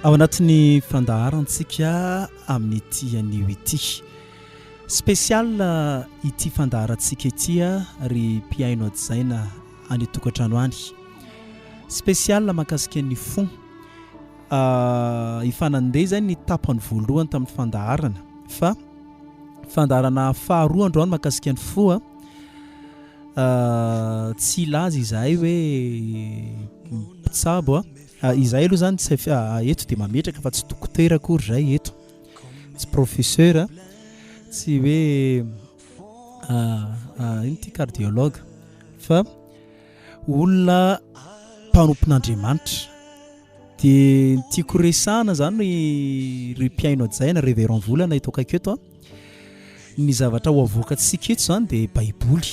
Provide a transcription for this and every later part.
Ao anatin'ny fandaharantsika amin'ity anio ity spécial ity fandaharantsika ity ry mihaino adzaina any tokantrano any spécial mahakasika ny fon ifanandeha zany ny tapany voalohany tamin'ny fandaharana fa fandaharana faharoa androany mahakasika ny fo tsy ilaza izahay hoe mpitsabo izahay aloha zany tsy eto dia mametraka fa tsy dokotera akory zay eto tsy professeur tsy hoe ity cardiologue fa olona mpanompon'Andriamanitra dia tiako resahana zany ry mpihaino adzaina révérend volana itoka aketo ny zavatra ho avoakantsika eto zany dia baiboly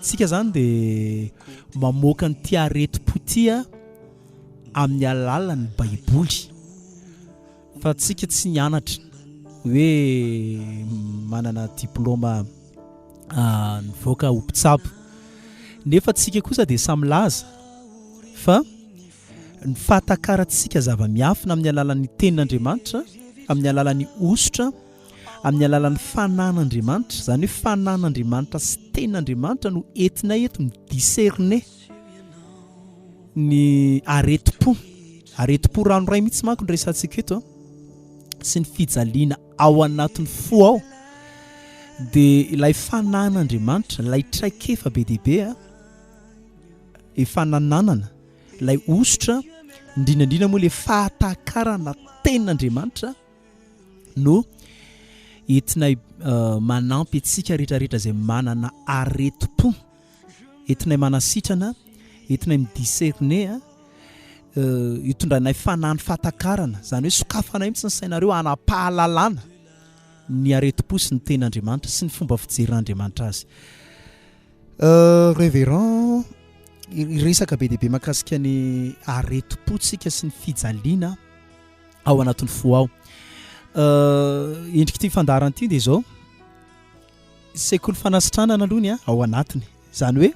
tsika zany dia mamoaka ny tia areti-potia amin'ny alalan'ny baiboly fa tsika tsy nianatra hoe manana diplôma nivoaka ho mpitsabo nefa tsika kosa dia samylaza fa ny fahatakarantsika zava-miafina amin'ny alalan'ny tenin'Andriamanitra amin'ny alalan'ny osotra amin'ny alalan'ny fanan'Andriamanitra zany hoe fanan'Andriamanitra sy tenin'Andriamanitra no entina eto midiscerner ny areti-po ranoray mihitsy manko ny resantsika eto sy ny fijaliana ao anatin'ny fo ao dia ilay fanan'Andriamanitra ilay traikefa be dehibe efanananana ilay osotra indrindrandrindra moa ilay fahatakarana tenin'Andriamanitra no entina manampy antsika rehetrarehetra izay manana areti-po entina manasitrana entina midiscerner hitondranay fanany fahatakarana zany hoe sokafanay mihitsy ny sainareo anapahalalana ny areti-po sy ny tenin'Andriamanitra sy ny fomba fijerin'Andriamanitra azy révérend resaka be dehibe mahakasika ny areti-potsika sy ny fijaliana ao anatin'ny fo ao endrika ity fandaharan'ity dia izao sekoly fanasitranana alohany ao anatiny zany hoe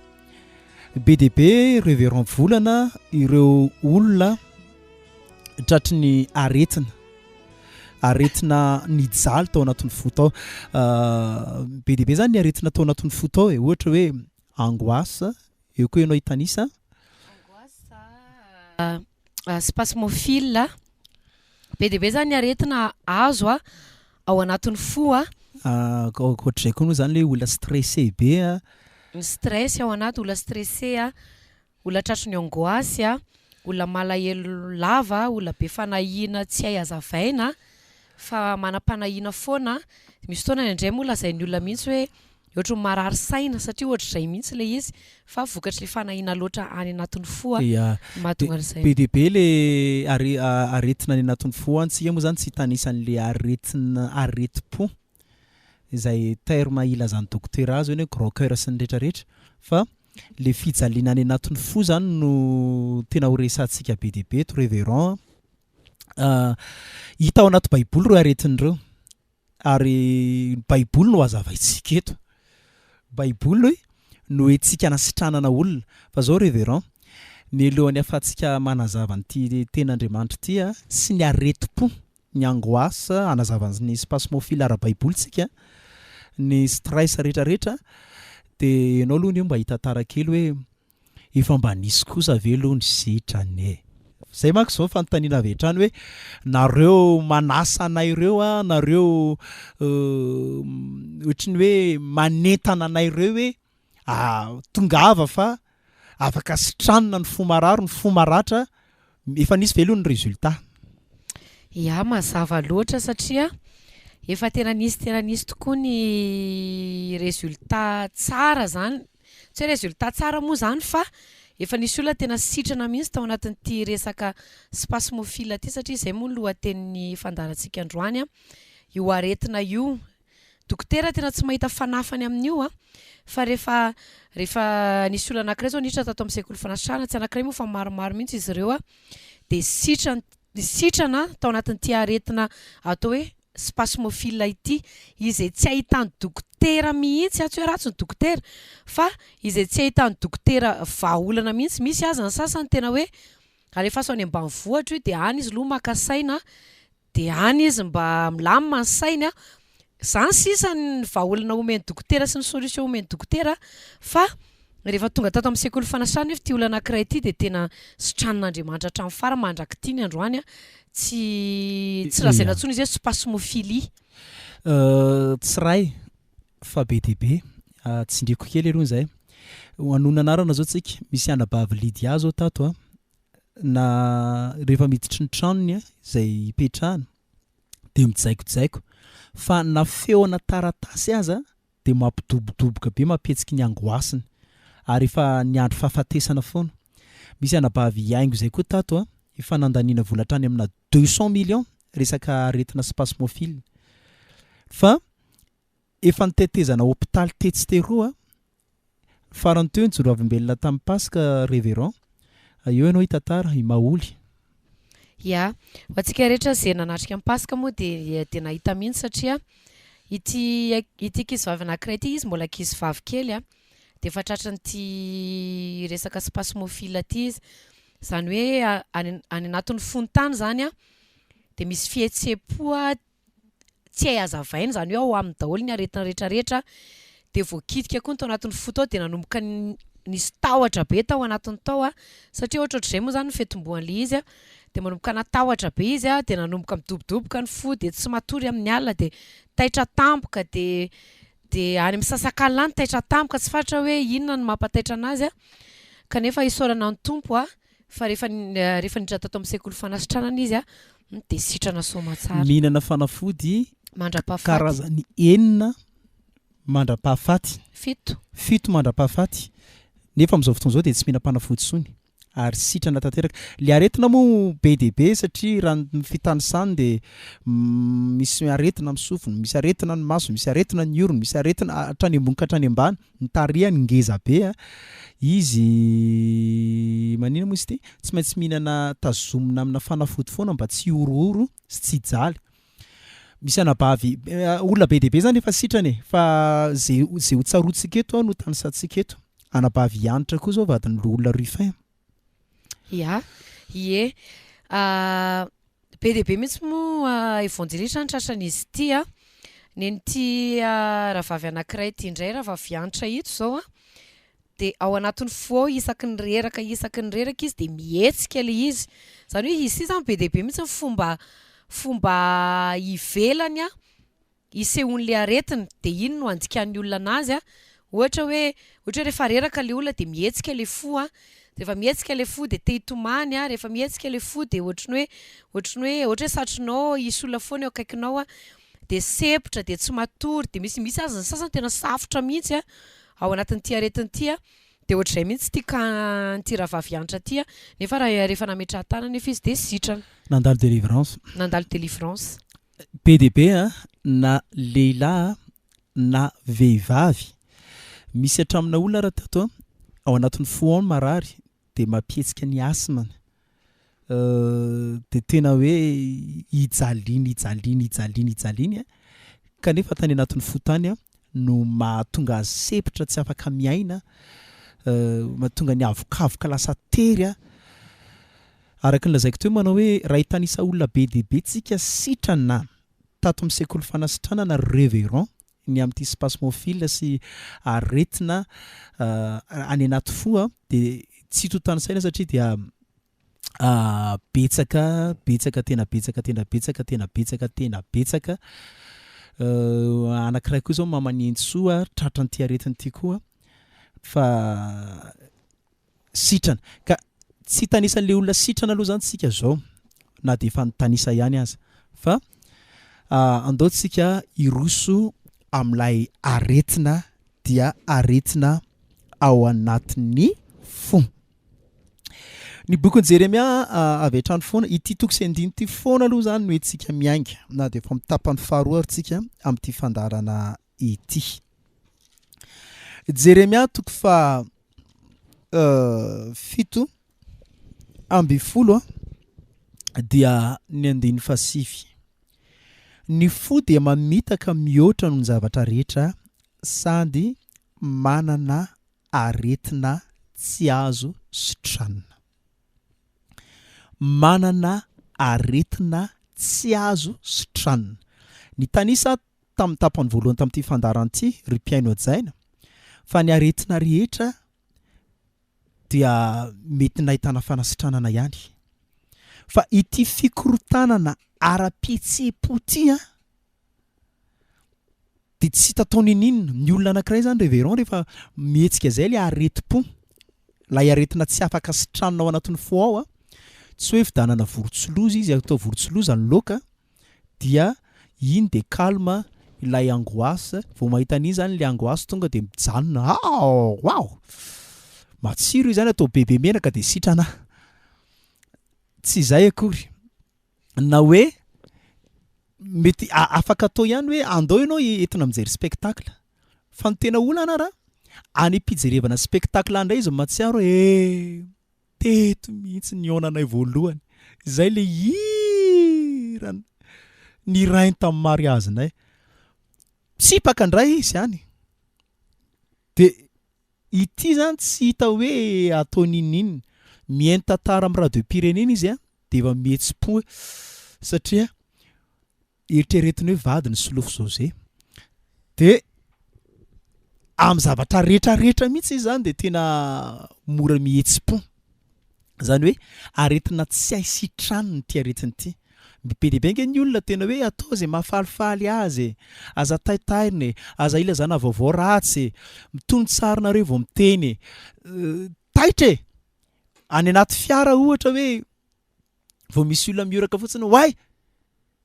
be dehibe révérend volana ireo olona tratry ny aretina nijaly tao anatin'ny fo tao be dehibe zany ny aretina tao anatin'ny fo tao ohatra hoe angoisse eo koa ianao hitanisa spasmophilie be dehibe zany ny aretina azo ao anatin'ny fo ohatr'izay koa moa zany hoe olona stressé be ny stress ao anaty olona stressé olona tratry ny angoisse olona malahelo lava olona be fanahiana tsy hay hazavaina fa manam-panahiana foana misy fotoana indray moa lazain'ny olona mihitsy hoe ohatra ny marary saina satria ohatr'izay mihitsy ilay izy fa vokatr'ilay fanahiana loatra any anatin'ny fo mahatonga an'izay be dehibe le aretina any anatin'ny fo antsika moa zany tsy hitanisan'le areti-po izay terme ilazan'ny dokotera azy hoe grand cœur sy ny rehetrarehetra fa le fijaliana any anatin'ny fo zany no tena ho resantsika be dehibe to révérend hita ao anaty baiboly reo aretin'ireo ary baiboly no hazavaitsika eto baiboly no etsika nasitranana olona fa zao révérend ny alohan'ny afatsika manazava nyity ten'Andriamanitra ity sy ny areti-po ny angoisse anazavany spasmophilie ara-baiboly tsika ny stress rehetrarehetra dia ianao aloha io mba hitantara kely hoe efa mba nisy kosa ve aloha ny sitrany zay manko zao fanontaniana avy hatrany hoe nareo manasa anay ireo nareo ohatrany hoe manentana anay ireo hoe tongava fa afaka sitranina ny fo mararo ny fo maratra efa nisy ve aloha ny résultat mazava loatra satria efa tena nisy tokoa ny résultat tsara zany tsy hoe résultat tsara moa zany fa efa nisy olona tena sitrana mihitsy tao anatin'ity resaka spasmophilie ty satria izay moa lohatenin'ny fandaharantsika androany io aretina io dokotera tena tsy mahita fanafany amin'io fa rehefa nisy olona anankiray zao niditra tato amin'ny sekoly fanasitranana tsy anankiray moa fa maromaro mihitsy izy ireo dia sitrana tao anatin'ity aretina atao hoe spasmophilie ity izay tsy ahitany dokotera mihitsy tsy hoe ratsy ny dokotera fa izay tsy ahitany dokotera vahaolana mihitsy misy aza ny sasany tena hoe rehefa so any ambanivohitra de any izy loha maka saina de any izy mba milamina ny sainy zany sisa ny vahaolana omeny dokotera sy ny solution omeny dokotera fa rehefa tonga tato amin'ny sekoly fanasana nefa ty olana anankiray ity de tena sitran'Andriamanitra hatramin'ny fara mandraky ity ny androany tsy rahazaina intsony izy hoe spasmophilie tsy ray fa be dia be tsindriko kely aloha zay hanona anarana zao tsika misy anabavy Lydia zao tato na rehefa miditry ny tranony zay ipetrahana de mijaikojaiko fa na feona taratasy aza de mampidobodoboka be mampihetsiky ny angoasiny ary efa ny andro fahafatesana foana misy anabavy iaingo zay koa tato efa nandaniana volatrany amina 200 millions resaka aretina spasmophile fa efa nitetezana hôpitaly tetsteroa farany teo ny joroavimbelona tamin'ny Pasika révérend eo ianao hitantara imaholy ho antsika rehetra zay nanatrika amin'ny Pasika moa de nahita mihitsy satria ity kizivavy anankiray ity izy mbola kizivavy kely de efa tratran'ity resaka spasmophile ty izy zany hoe any anatin'ny fonontany zany de misy fihetsem-po tsy hay hazavaina zany hoe ao amin'ny daholo ny aretina rehetrarehetra de voakitika koa tao anatin'ny fo tao de nanomboka nisy tahotra be tao anatiny tao satria ohatrohatr'izay moa zany ny fetomboan'le izy de manomboka natahotra be izy de nanomboka midobodoboka ny fo de tsy matory amin'ny alina de taitra tampoka de any amin'ny sasakalany taitra tampoka tsy fatra hoe inona no mampataitra anazy kanefa isaorana ny tompo fa rehefa nidra tato amin'ny sekoly fanasitranana izy de sitrana soma tsara mihinana fanafody mandra-pahafaty karazany 9 mandra-pahafaty fito mandra-pahafaty nefa amin'izao fotoana zao de tsy mihina-panafody sony ary sitrana tanteraka le aretina moa be dia be satria raha ny fitanisany de misy aretina amin'ny sofiny misy aretina ny maso misy aretina ny orony misy aretina hatrany ambony ka hatrany ambany ny tarehany ngeza be izy manina moa izy ty tsy maintsy mihinana tazomina amina fanafody foana mba tsy orooro sy tsy jaly misy anabavy olona be dia be zany efa sitrany fa zay ho tsarotsika eto no tanisantsika eto anabavy anitra koa zao vadiny olona Ruffin be dia be mihitsy moa evangelista ny tratran'izy ity nen'ity rahavavy anankiray ity indray rahavavy anitra ito zao de ao anatin'ny fo isaky ny reraka izy de mihetsika le izy zany hoe izy zany be dia be mihitsy ny fomba ivelany isehon'le aretina de iny no andikan'ny olona anazy ohatra hoe rehefa reraka le olona de mihetsika le fo rehefa mihetsika le fo de te hitomany rehefa mihetsika le fo de ohatrany hoe satrinao isy olona foana eo akaikinao de sepotra de tsy matory de misy azy ny sasany tena safotra mihitsy ao anatin'ity aretina ity de ohatr'izay mihitsy ty rahavavy anitra ty nefa rehefa nametraha tana nefa izy de sitrana nandalo délivrance be dia be na lehilahy na vehivavy misy hatramina olona raha tato ao anatin'ny fo marary de mampihetsika ny asmany de tena hoe ijaliany kanefa tany anatin'ny fotany no mahatonga azy sepotra tsy afaka miaina mahatonga ny avokavoka lasa tery araka ny lazaiko teo manao hoe raha hitanisa olona be dia be tsika sitrana tato amin'ny sekoly fanasitranana révérend ny amin'ity spasmophile sy aretina any anaty fo de tsy totany saina satria dia betsaka anankiray koa zao Momban'Ny tratran'ity aretina ity koa fa sitrana ka tsy tanisan'le olona sitrana aloha zany tsika zao na de efa nitanisa ihany aza fa andao tsika iroso amin'ilay aretina dia aretina ao anatin'ny fo ny bokin'i Jeremia avy hatrany foana ity toko sy andiny ity foana aloha zany no etsika miainga na de efa mitapany faharoa ary tsika amin'ity fandarana ity Jeremia toko fa 7 amby folo dia ny andiny fasivy ny fo dia mamitaka mihoatra no ny zavatra rehetra sady manana aretina tsy azo sitranina manana aretina tsy azo sitranina. Ny tanisa tamin'ny tapany voalohany tamin'ity fandaran'ity ry mpiaino ajaina fa ny aretina rehetra dia mety nahitana fanasitranana ihany. Fa ity fikorotanana ara-pihetsepo ty dia tsy hita tao ninina. Ny olona anankiray zany reveron rehefa mihetsika izay le areti-po, lay aretina tsy afaka sitranina ao anatin'ny fo ao tsy hoe fidanana vorotsiloza izy atao vorotsiloza ny loka, dia iny de calme ilay angoisse. Vao mahita an'iny zany le angoisse tonga de mijanona. Wow! Matsiro izany atao bebe menaka de sitrana. Tsy izay akory. Na hoe mety afaka atao ihany hoe andao ianao entina mijery spectacle. Fa ny tena olana raha any am-pijerevana spectacle indray izy matsiaro teto mihitsy ny onanay voalohany. Izay le hirana ny rainy tamin'ny mariazinay. Tsipaka indray izy ihany. De ity zany tsy hita hoe atao ninina. Mihaino tantara amin'ny radio-pirenena izy de efa mihetsi-po satria eritreretiny hoe vadiny Solofo Jose. De amin'ny zavatra rehetrarehetra mihitsy izy zany de tena mora mihetsi-po. Zany hoe aretina tsy haisitrany ty aretiny ty. Be dia be nge ny olona tena hoe atao zay mahafalifaly azy, aza taitairiny, aza ilazana vaovao ratsy, mitony tsarinareo vao miteny. Taitra any anaty fiara ohatra hoe vao misy olona mioraka fotsiny hoay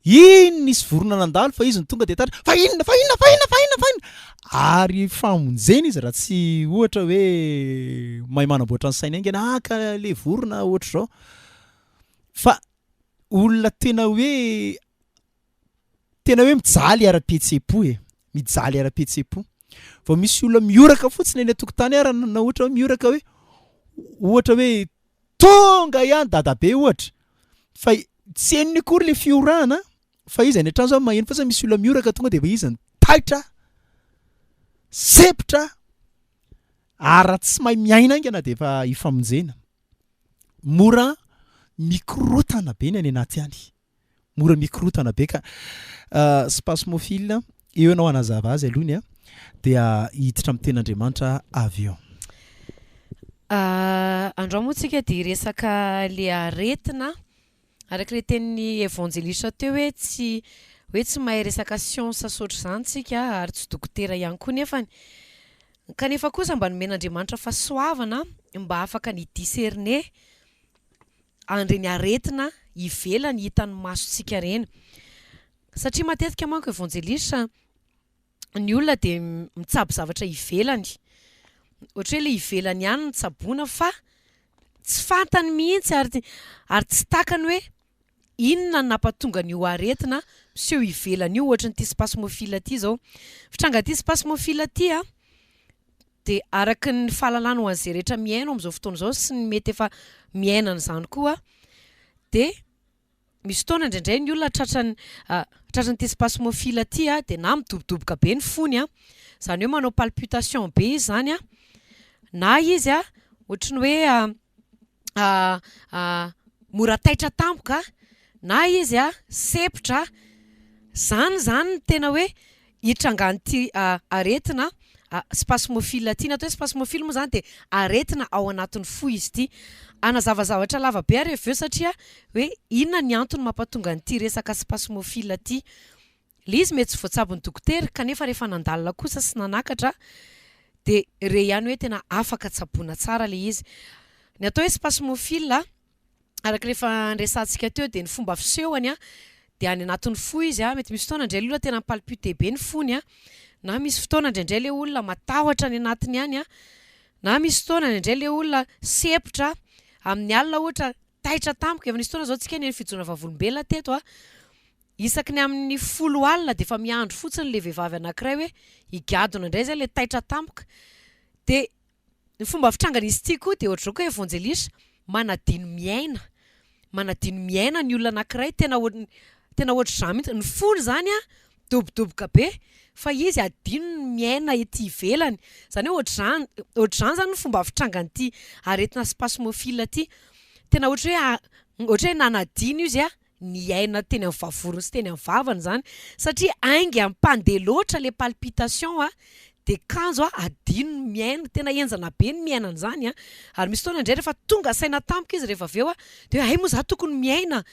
iny nisy vorona nandalo fa izy ny tonga de taitra fa inona ary famonjena izy raha tsy ohatra hoe mahay manamboatra ny saina ainge naka le vorona ohatra zao. Fa olona tena hoe mijaly ara-pihetsepo mijaly ara-pihetsepo. Vao misy olona mioraka fotsiny eny an-tokotany ary na ohatra hoe mioraka ohatra hoe tonga ihany dadabe ohatra. Fa tsy henony akory le fiorana fa izy any an-trano zao maheno fotsiny misy olona mioraka tonga de izy taitra sepitra ara tsy mahay miaina ingana de efa ifamonjena. Mora mikorotana be ny any anaty any. Mora mikorotana be ka spasmophile eo ianao anazava azy alohany dia hiditra amin'ny ten'Andriamanitra avion. Andreo moa tsika de resaka le aretina araka le tenin'ny évangéliste teo hoe tsy mahay resaka science saotra zany tsika ary tsy dokotera ihany koa nefany. Kanefa kosa mba nomen'Andriamanitra fahasoavana mba afaka ny discerner an'ireny aretina ivelany hitan'ny masontsika reny. Satria matetika manko évangéliste ny olona de mitsabo zavatra ivelany. Ohatra hoe le ivelany ihany ny tsaboana fa tsy fantany mihitsy ary tsy takany hoe inona nampatonga an'io aretina seho ivelany io ohatra n'ity spasmophile ty zao. Fitranga ty spasmophile ty de araky ny fahalalana ho an'izay rehetra mihaino amin'izao fotoana izao sy ny mety efa miainana izany koa de misy fotoana indraindray ny olona tratran'ity spasmophile ty de na midobodoboka be ny fony zany hoe manao palpitation be izy zany na izy ohatra ny hoe mora taitra tampoka na izy sepitra zany ny tena hoe hitrangan'ity aretina spasmophile ty. Natao hoe spasmophile moa zany de aretina ao anatin'ny fo izy ty. Anazavazavatra lava be ary aveo satria hoe inona ny antony mampatonga an'ity resaka spasmophile ty. Le izy mety tsy voatsabon'ny dokotera kanefa rehefa nandalina kosa sy nanakatra de re ihany hoe tena afaka tsaboana tsara le izy. Ny atao hoe spasmophile araka rehefa nresantsika teo de ny fomba fisehoany de any anatin'ny fo izy mety misy fotoana indray le olona tena palpite be ny fony na misy fotoana indraindray le olona matahotra any anatiny any na misy fotoana indraindray le olona sepitra amin'ny alina ohatra taitra tampoka. Efa nisy fotoana zao tsika ny fijoana vavolombelona teto isaky ny amin'ny 10 alina de efa miandro fotsiny le vehivavy anankiray hoe higadona indray zay le taitra tampoka. De ny fomba fitrangan'izy ity koa de ohatr'izao koa évangéliste manadino miaina ny olona anankiray tena ohatr'izany mihitsy ny fony zany dobodoboka be fa izy adino ny miaina ety ivelany. Zany hoe ohatr'izany zany ny fomba fitrangan'ity aretina spasmophile ty. Tena ohatra hoe ohatra hoe nanadino izy niaina teny amin'ny vavvorony sy teny amin'ny vavany zany satria aingy ampandeha loatra le palpitation de kanjo adino miaina tena enjana be ny miainana zany ary misy fotoana indray rehefa tonga saina tampoka izy rehefa aveo de hay moa za tokony miaina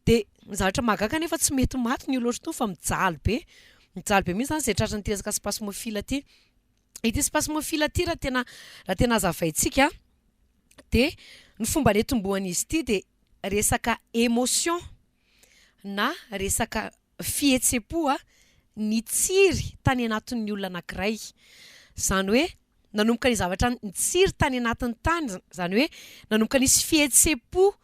de zavatra mahagaga nefa tsy mety maty ny olo ohatry fa mijaly be mihitsy zany zay tratrany ty resaka spasmophilia ty ity spasmophilia ty raha tena azavaintsika de ny fomba netombohan'izy ty de resaka émotion na resaka fihetsepo ny tsiry tany anatin'ny olona anankiray zany hoe nanomboka ny zavatra ny tsiry tany anatin'ny tany zany hoe nanomboka nisy fihetsepo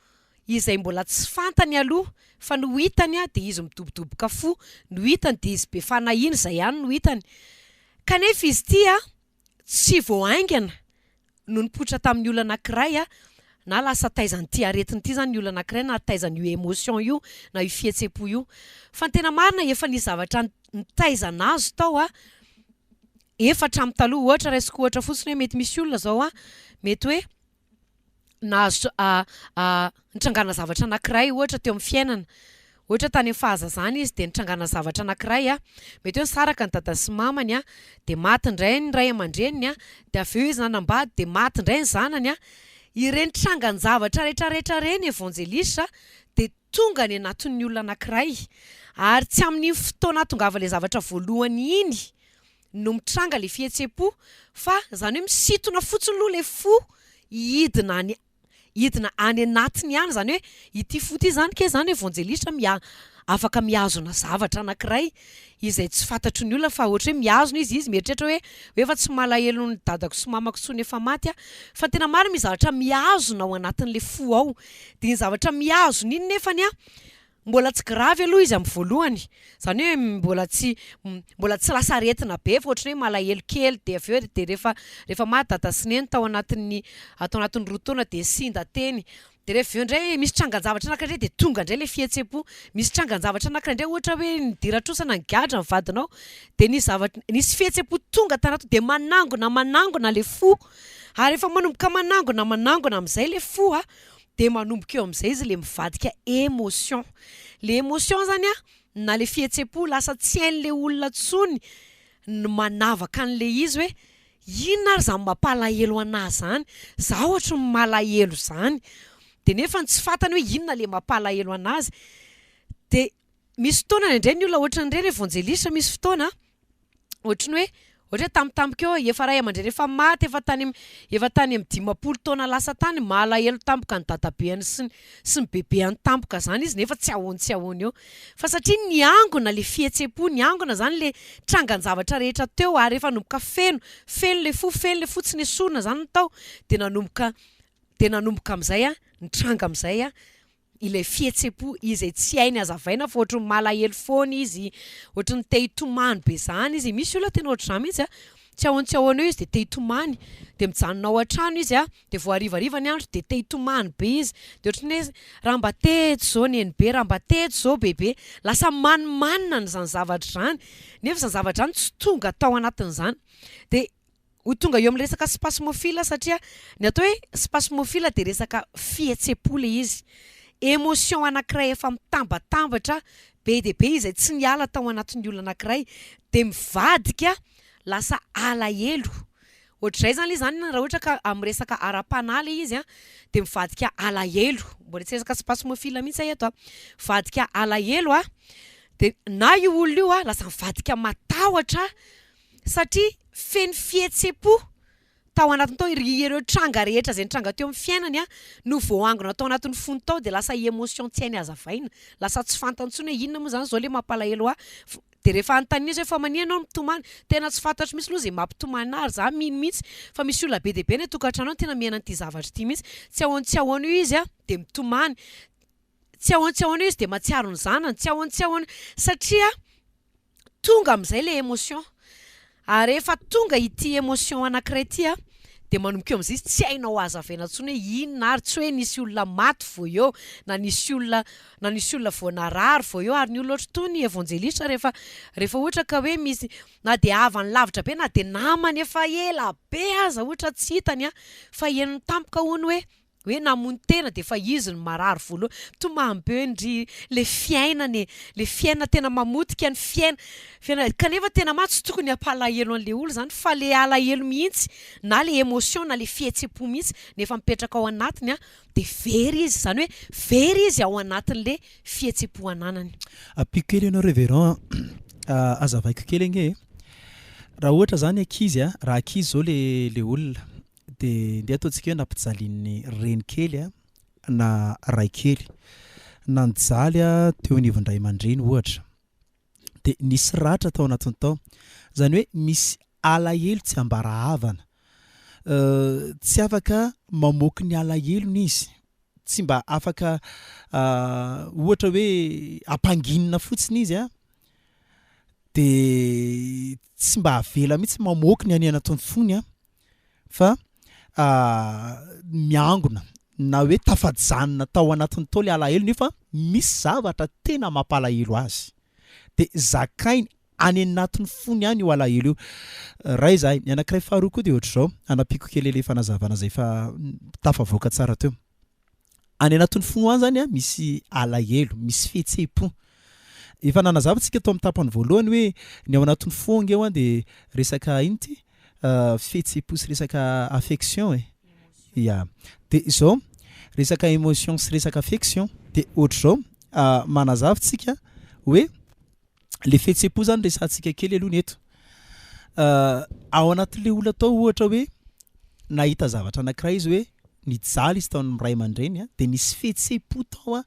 izay mbola tsy fantany aloha fa no hitany de izy midobodoboka fo no hitany de izy be fanahiny zay ihany no hitany kanefa izy ty tsy voaingana no nipoitra tamin'ny olona anankiray na lasa taizany ty aretiny ty zany ny olona anankiray na taizany io émotion io na io fihetsepo io fa ny tena marina efa ny zavatra nitaizana azo tao efa hatramin'ny taloha ohatra raisiko ohatra fotsiny hoe mety misy olona zao mety hoe nahazo nitrangana zavatra anankiray ohatra teo amin'ny fiainana ohatra tany amin'ny fahazazana izy de nitrangana zavatra anankiray mety hoe saraka ny dada sy mamany de maty indray ny ray aman-dreniny de aveo izy nanambady de maty indray ny zanany ireny trangany zavatra rehetrarehetra reny evangelista de tonga ny anatin'ny olona anankiray ary tsy amin'ny fotoana tongava le zavatra voalohany iny no mitranga le fihetsepo fa zany hoe misitona fotsiny aloha le fo hidina any anatiny ihany zany hoe ity fo ty zany ke zany evangelista afaka mihazona zavatra anankiray izay tsy fantatry ny olona fa ohatra hoe mihazona izy mieritreritra hoe efa tsy malahelo ny dadako sy mamako tsony efa maty fa tena marina mi zavatra mihazona ao anatin'le fo ao de ny zavatra mihazona iny nefany mbola tsy gravy aloha izy amin'ny voalohany zany hoe mbola tsy lasa aretina be fa ohatra hoe malahelo kely de aveo de rehefa maty dada sy neny tao anatin'ny roa taona de sinda teny de rehefa aveo indray misy trangan-javatra anankiray de tonga indray le fihetsepo misy trangan-javatra anankiray indray ohatra hoe nidiratrosana ny gadra ny vadinao de nisy fihetsepo tonga tanato de manangona le fo ary rehefa manomboka manangona amin'izay le fo de manomboka eo amin'izay izy le mivadika émotion le émotion zany na le fihetsepo lasa tsy hain'le olona tsony no manavaka an'le izy hoe inona ary zany mampalahelo anazy zany za ohatra ny malahelo zany de nefa tsy fantany hoe inona le mampalahelo anazy de misy fotoana indray ny olona ohatra n'ireny evangelista misy fotoana ohatra ny hoe tampotampoka eo efa ray aman-dreny efa maty efa tany amin'ny 10 taona lasa tany malahelo tampoka ny dadabeany sy ny bebeany tampoka zany izy nefa tsy ahoany eo fa satria niangona le fihetsepo niangona zany le trangan-javatra rehetra teo ary efa nomboka feno le fo tsy nesorina zany tao de nanomboka amin'izay nitranga amin'izay ilay fihetsepo izay tsy hainy azavaina fa ohatra ny malahelo foana izy ohatra ny te hitomany be zany izy misy olona tena ohatra zany mihitsy tsy ahoany eo izy de te hitomany de mijanona ao an-trano izy de vao harivariva ny andro de te hitomany be izy de ohatra ny hoe raha mba teto zao neny be raha mba teto zao bebe lasa manimanina ny zany zavatra zany nefa zany zavatra zany tsy tonga tao anatin'izany de ho tonga eo amin'ny resaka spasmophilia satria ny atao hoe spasmophilia de resaka fihetsepo le izy émotion anankiray efa mitambatambatra be de be izay tsy niala tao anatin'ny olona anankiray de mivadika lasa alahelo ohatr'izay zany izy zany raha ohatra ka amin'ny resaka ara-panaly izy de mivadika alahelo mbola tsy resaka spasmophilia mihitsy eto vadika alahelo de na io olona io lasa mivadika matahotra satria feno fihetsepo tao anatiny tao ireo tranga rehetra zay tranga teo amin'ny fiainany no voangona tao anatin'ny fony tao de lasa émotion tsy hainy azavaina lasa tsy fantantsony hoe inona moa zany zao le mampalahelo de rehefa antanina izy hoe fa mania anao mitomany tena tsy fantatry misy loha zay mampitomany ary za mino mihitsy fa misy olona be de be ny tokantrano tena miaina an'ity zavatra ity mihitsy tsy ahoany io izy de mitomany tsy ahoany io izy de matsiaro ny zanany tsy ahoany satria tonga amin'izay le émotion ary rehefa tonga ity émotion anankiray ity de manomboka eo amin'izay izy tsy hainao azavaina intsony hoe inona ary tsy hoe nisy olona maty vao eo na nisy olona vao narary vao eo ary ny olona ohatra toy ny evangelista rehefa ohatra ka hoe misy na de avany lavitra be na de namany efa ela be aza ohatra tsy hitany fa henony tampoka hono hoe hoe namono tena de fa izy ny marary voalohany tomambe ndry le fiainana tena mamotika ny fiaina kanefa tena matsy tokony hampalahelo an'le olo zany fa le alahelo mihitsy na le émotion na le fihetsepo mihitsy nefa mipetraka ao anatiny de very izy zany hoe very izy ao anatin'le fihetsepo ananany. Apiko kely ianao révérend azavaiko kely enge raha ohatra zany ankizy raha ankizy zao le olona de ndeha ataontsika hoe nampijalin'ny reny kely na ray kely nanjaly teo anivondray aman-dreny ohatra de nisy ratra tao anatiny tao zany hoe misy alahelo tsy ambarahavana tsy afaka mamoaka ny alahelony izy tsy mba afaka ohatra hoe ampanginina fotsiny izy de tsy mba avela mihitsy mamoaka ny any anatiny fony fa miangona na hoe tafajanona tao anatiny tao le alahelo nefa misy zavatra tena mampalahelo azy de zakainy any anatiny fony any io alahelo io. Ray zahay ny anankiray faharoa koa de ohatr'izao anapiko kely le fanazavana zay fa tafavoaka tsara teo. Any anatiny fony any zany misy alahelo, misy fihetsepo. Efa nanazavantsika tao amin'ny tapany voalohany hoe ny ao anatiny fongy eo de resaka inty fihetsepo sy resaka affection ya de zao resaka émotion sy resaka affection de ohatr'izao manazavantsika hoe le fihetsepo zany resantsika kely aloha neto ao anatin'le olona tao ohatra hoe nahita zavatra anankiray izy hoe nijaly izy tao amin'ny ray aman-dreny de nisy fihetsepo tao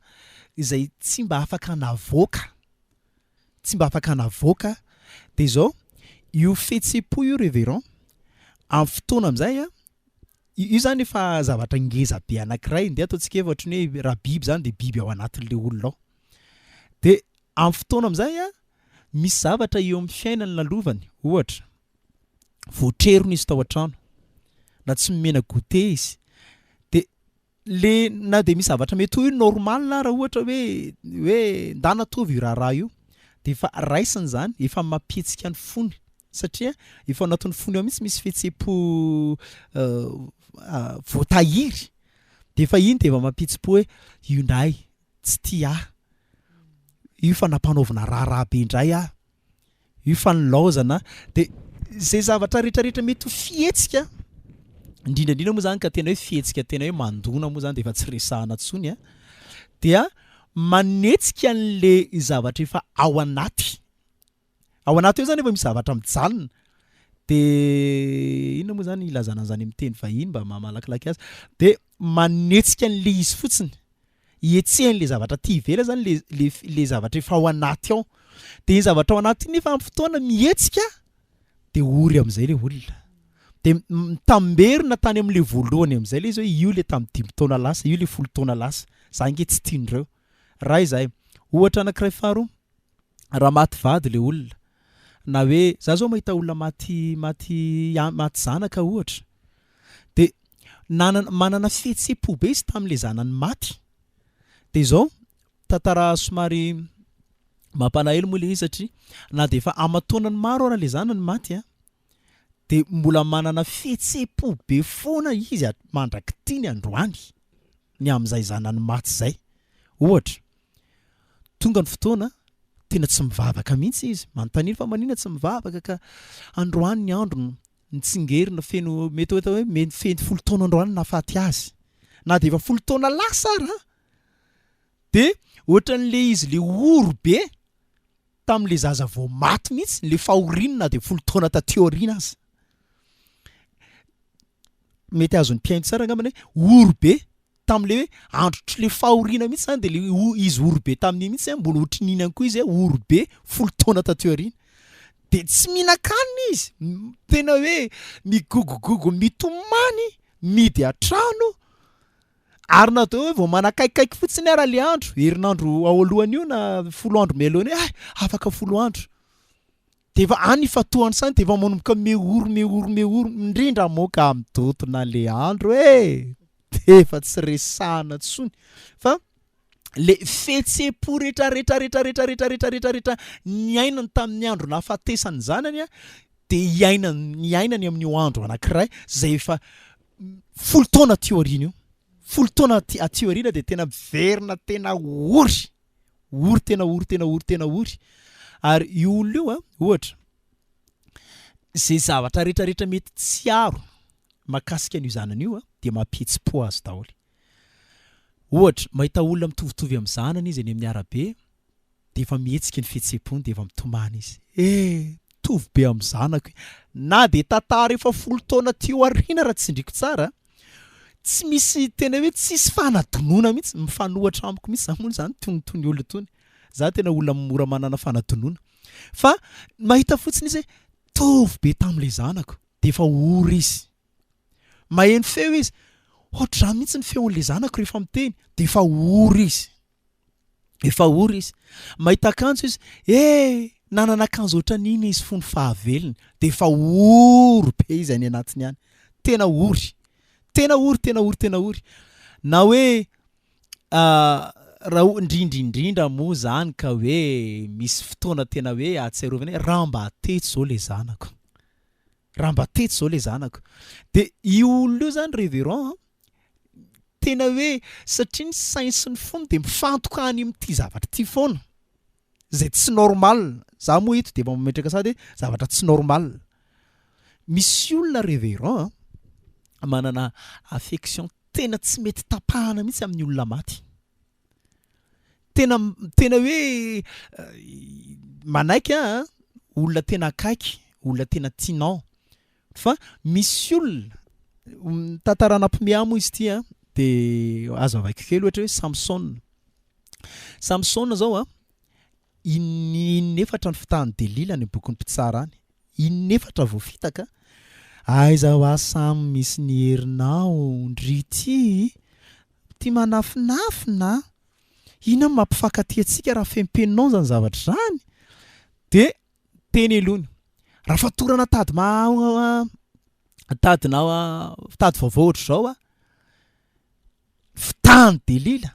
izay tsy mba afaka navoaka de zao io fihetsepo io révérend amin'ny fotoana amin'izay io zany efa zavatra ngeza be anankiray ndeha ataontsika hoe ohatran'ny hoe raha biby zany de biby ao anatin'le olona ao de amin'ny fotoana amin'izay misy zavatra eo amin'ny fiainany nalovany ohatra voatrerony izy tao an-trano na tsy mimena goûter izy de le na de misy zavatra mety hoe normal na raha ohatra hoe ndanatovy io raha io de efa raisiny zany efa mampihetsika ny fony satria efa anatin'ny fony ao mihitsy misy fihetsepo voatahiry de efa iny de efa mampihetsy-po hoe io ndray tsy tia io fa nampanaovana raha be indray io fa nilaozana de zay zavatra rehetrarehetra mety ho fihetsika indrindrandrindra moa zany ka tena hoe fihetsika tena hoe mandona moa zany de efa tsy resahana tsony dia manetsika an'le zavatra efa ao anaty eo zany efa misy zavatra mijanona de inona moa zany ilazana zany amin'ny teny vahiny mba mamalakilaky azy de manetsika an'le izy fotsiny ietsehan'le zavatra ty ivela zany le zavatra efa ao anaty ao de ny zavatra ao anaty iny efa amin'ny fotoana mihetsika de ory amin'izay le olona de mitamberina tany amin'le voalohany amin'izay le izy hoe io le tamin'ny 5 taona lasa io le 10 taona lasa za nge tsy tian'ireo raha izahay ohatra anankiray faharoa raha maty vady le olona na hoe za zao mahita olona maty zanaka ohatra de manana fihetsepo be izy tamin'le zanany maty de zao tantara somary mampalahelo moa le izy satria na de efa amatonany maro ara le zanany maty de mbola manana fihetsepo be foana izy mandraky tiany androany ny amin'izay zanany maty zay ohatra tonga ny fotoana tena tsy mivavaka mihitsy izy manontaniana fa manina tsy mivavaka ka androany ny andro nitsingerina feno mety hoe feno 10 taona androany nafaty azy na de efa 10 taona lasa ara de ohatran'le izy le oro be tamin'le zaza vao maty mihitsy le fahorinina de 10 taona tateorina azy mety azony mpiaino tsara angambany hoe oro be tamin'le hoe androtry le fahorina mihitsy zany de le izy oro be tamin'iny mihitsy mbola ohatrin'inany koa izy oro be 10 taona tateorina de tsy mihinan-kanina izy tena hoe migogogogo mitomany midy atrano ary natao hoe vao manakaikikaiky fotsiny ara le andro herinandro ao alohany io na 10 andro melohany afaka 10 andro de efa any fatohany sany de efa manomboka meoro indrindra moka amin'ny dotona le andro de efa tsy resahana tsony fa le fihetsepo rehetra niainany tamin'ny andro nahafatesany zanany de niainany amin'io andro anankiray zay efa 10 taona teorina io folo taona aty aoriana dia tena miverina tena ory ary io olona io a ohatra zay zavatra rehetrarehetra mety tsy aro makasika an'io zanany io a dia mampihetsi-po azy daholo. Ohatra mahita olona mitovitovy amin'ny zanany izy any amin'ny arabe dia efa mihetsika ny fihetsem-pony dia efa mitomany izy. Mitovy be amin'ny zanako na dia tantara efa folo taona teo aoriana raha tsy ndriko tsara tsy misy tena hoe tsisy fanadonoana mihitsy mifanohatra amiko mihitsy zany moa zany tonitony olona tony. Za tena olona mora manana fanadonoana fa mahita fotsiny izy tovy be tamin'ilay zanako dia efa ory izy. Maheno feo izy ohatr'izany mihitsy ny feon'ilay zanako rehefa miteny dia efa ory izy. Mahita akanjo izy nanana akanjo ohatran'iny izy fony fahavelony dia efa ory be izy any anatiny any. Tena ory. Na hoe raha indrindra moa zany ka hoe misy fotoana tena hoe ahatsiarovana hoe raha mba teto zao lay zanako. Dia io olona io zany révérend tena hoe satria ny sainy sy ny fony dia mifantoka any amin'ity zavatra ity foana zay tsy normal. Za moa ito dia mametraka sady zavatra tsy normal. Misy olona révérend manana affection tena tsy mety tapahana mihitsy amin'ny olona maty. Tena hoe manaiky olona tena akaiky, olona tena tianao. Fa misy olona tantarana ampimiamo izy ity dia azo avaiko kely ohatra hoe Samson zao inefatra ny fitahany Delila ny bokin'ny mpitsarany. Inefatra vao fitaka. Aiza ho samy misy ny herinao ndrity ty manafinafina. Ina mampifankatia antsika raha fempenonao zany zavatra zany. Dia teny elony raha fatorana tady vaovao ohatra zao fitahany Delila.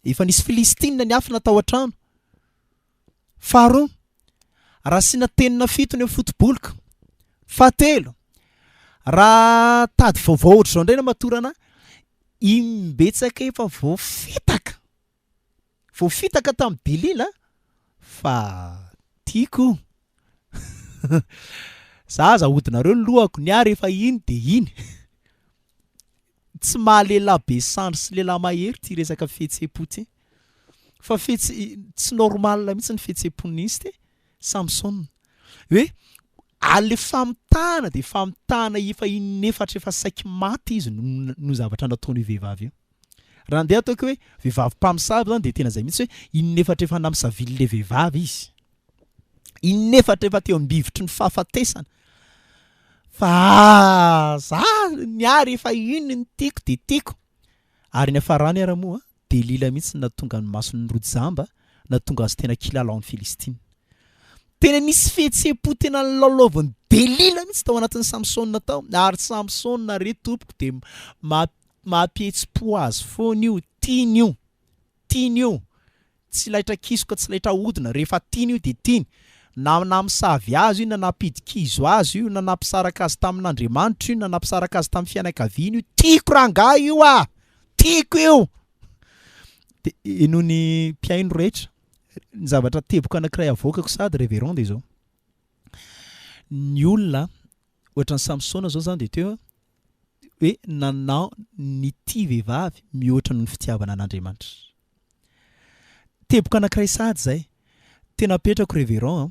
Efa nisy Filistina ny afina tao an-trano. Faharoa raha sina tenina fito ny fotoboloka. Fahatelo raha tady vaovao ohatra zao indray na matorana imbetsaka efa voafitaka tamin'ny Delila fa tiako za ahodinareo ny lohako ny ary efa iny dia iny. Tsy mahalehilahy be sandry sy lehilahy mahery ty resaka fihetsem-po ty fa tsy normal mihitsy ny fihetsem-pon'izy ty Samson hoe ale famitahana dia famitahana efa inefatra efa saiky maty izy no zavatra nataony vehivavy io. Raha andeha ataoko hoe vehivavy mpamosavy zany dia tena zay mihitsy hoe inefatra efa namosavily vehivavy izy. Inefatra efa teo ambivitry ny fahafatesana. Fa za ny ary efa iny ny tiako dia tiako. Ary ny afarany ara moa Delila mihitsy natonga ny masony rojo zamba natonga azy tena kilalao amin'ny Filistina. Tena nisy fihetsem-po tena lalaovany Delila mihitsy tao anatin'ny Samson natao. Ary Samson re tompoko dia mampihetsi-po azy foana io. Tiany io. Tsy laitra kisoka tsy laitra hodina. Rehefa tiany io dia tiany. Na namosavy azy io na nampidikizo azy io na nampisaraka azy tamin'Andriamanitra io na nampisaraka azy tamin'ny fianakaviany io. Tiako rangahy io tiako io. Dia noho ny mpihaino rehetra ny zavatra teboka anankiray avoakako sady révérend dia zao. Ny olona ohatran'ny Samsona zao zany dia teo hoe nanao ny tia vehivavy mihoatra noho ny fitiavana an'Andriamanitra. Teboka anankiray sady zay tena petrako révérend